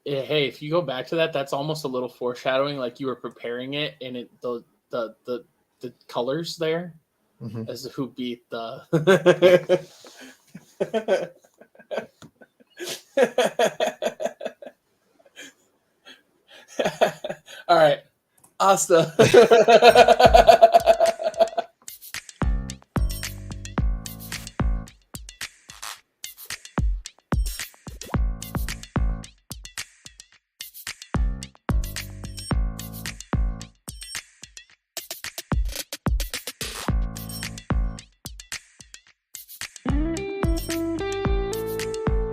hey, if you go back to that, that's almost a little foreshadowing, like you were preparing it, and the colors there Mm-hmm. as to who beat the. All right, Asta.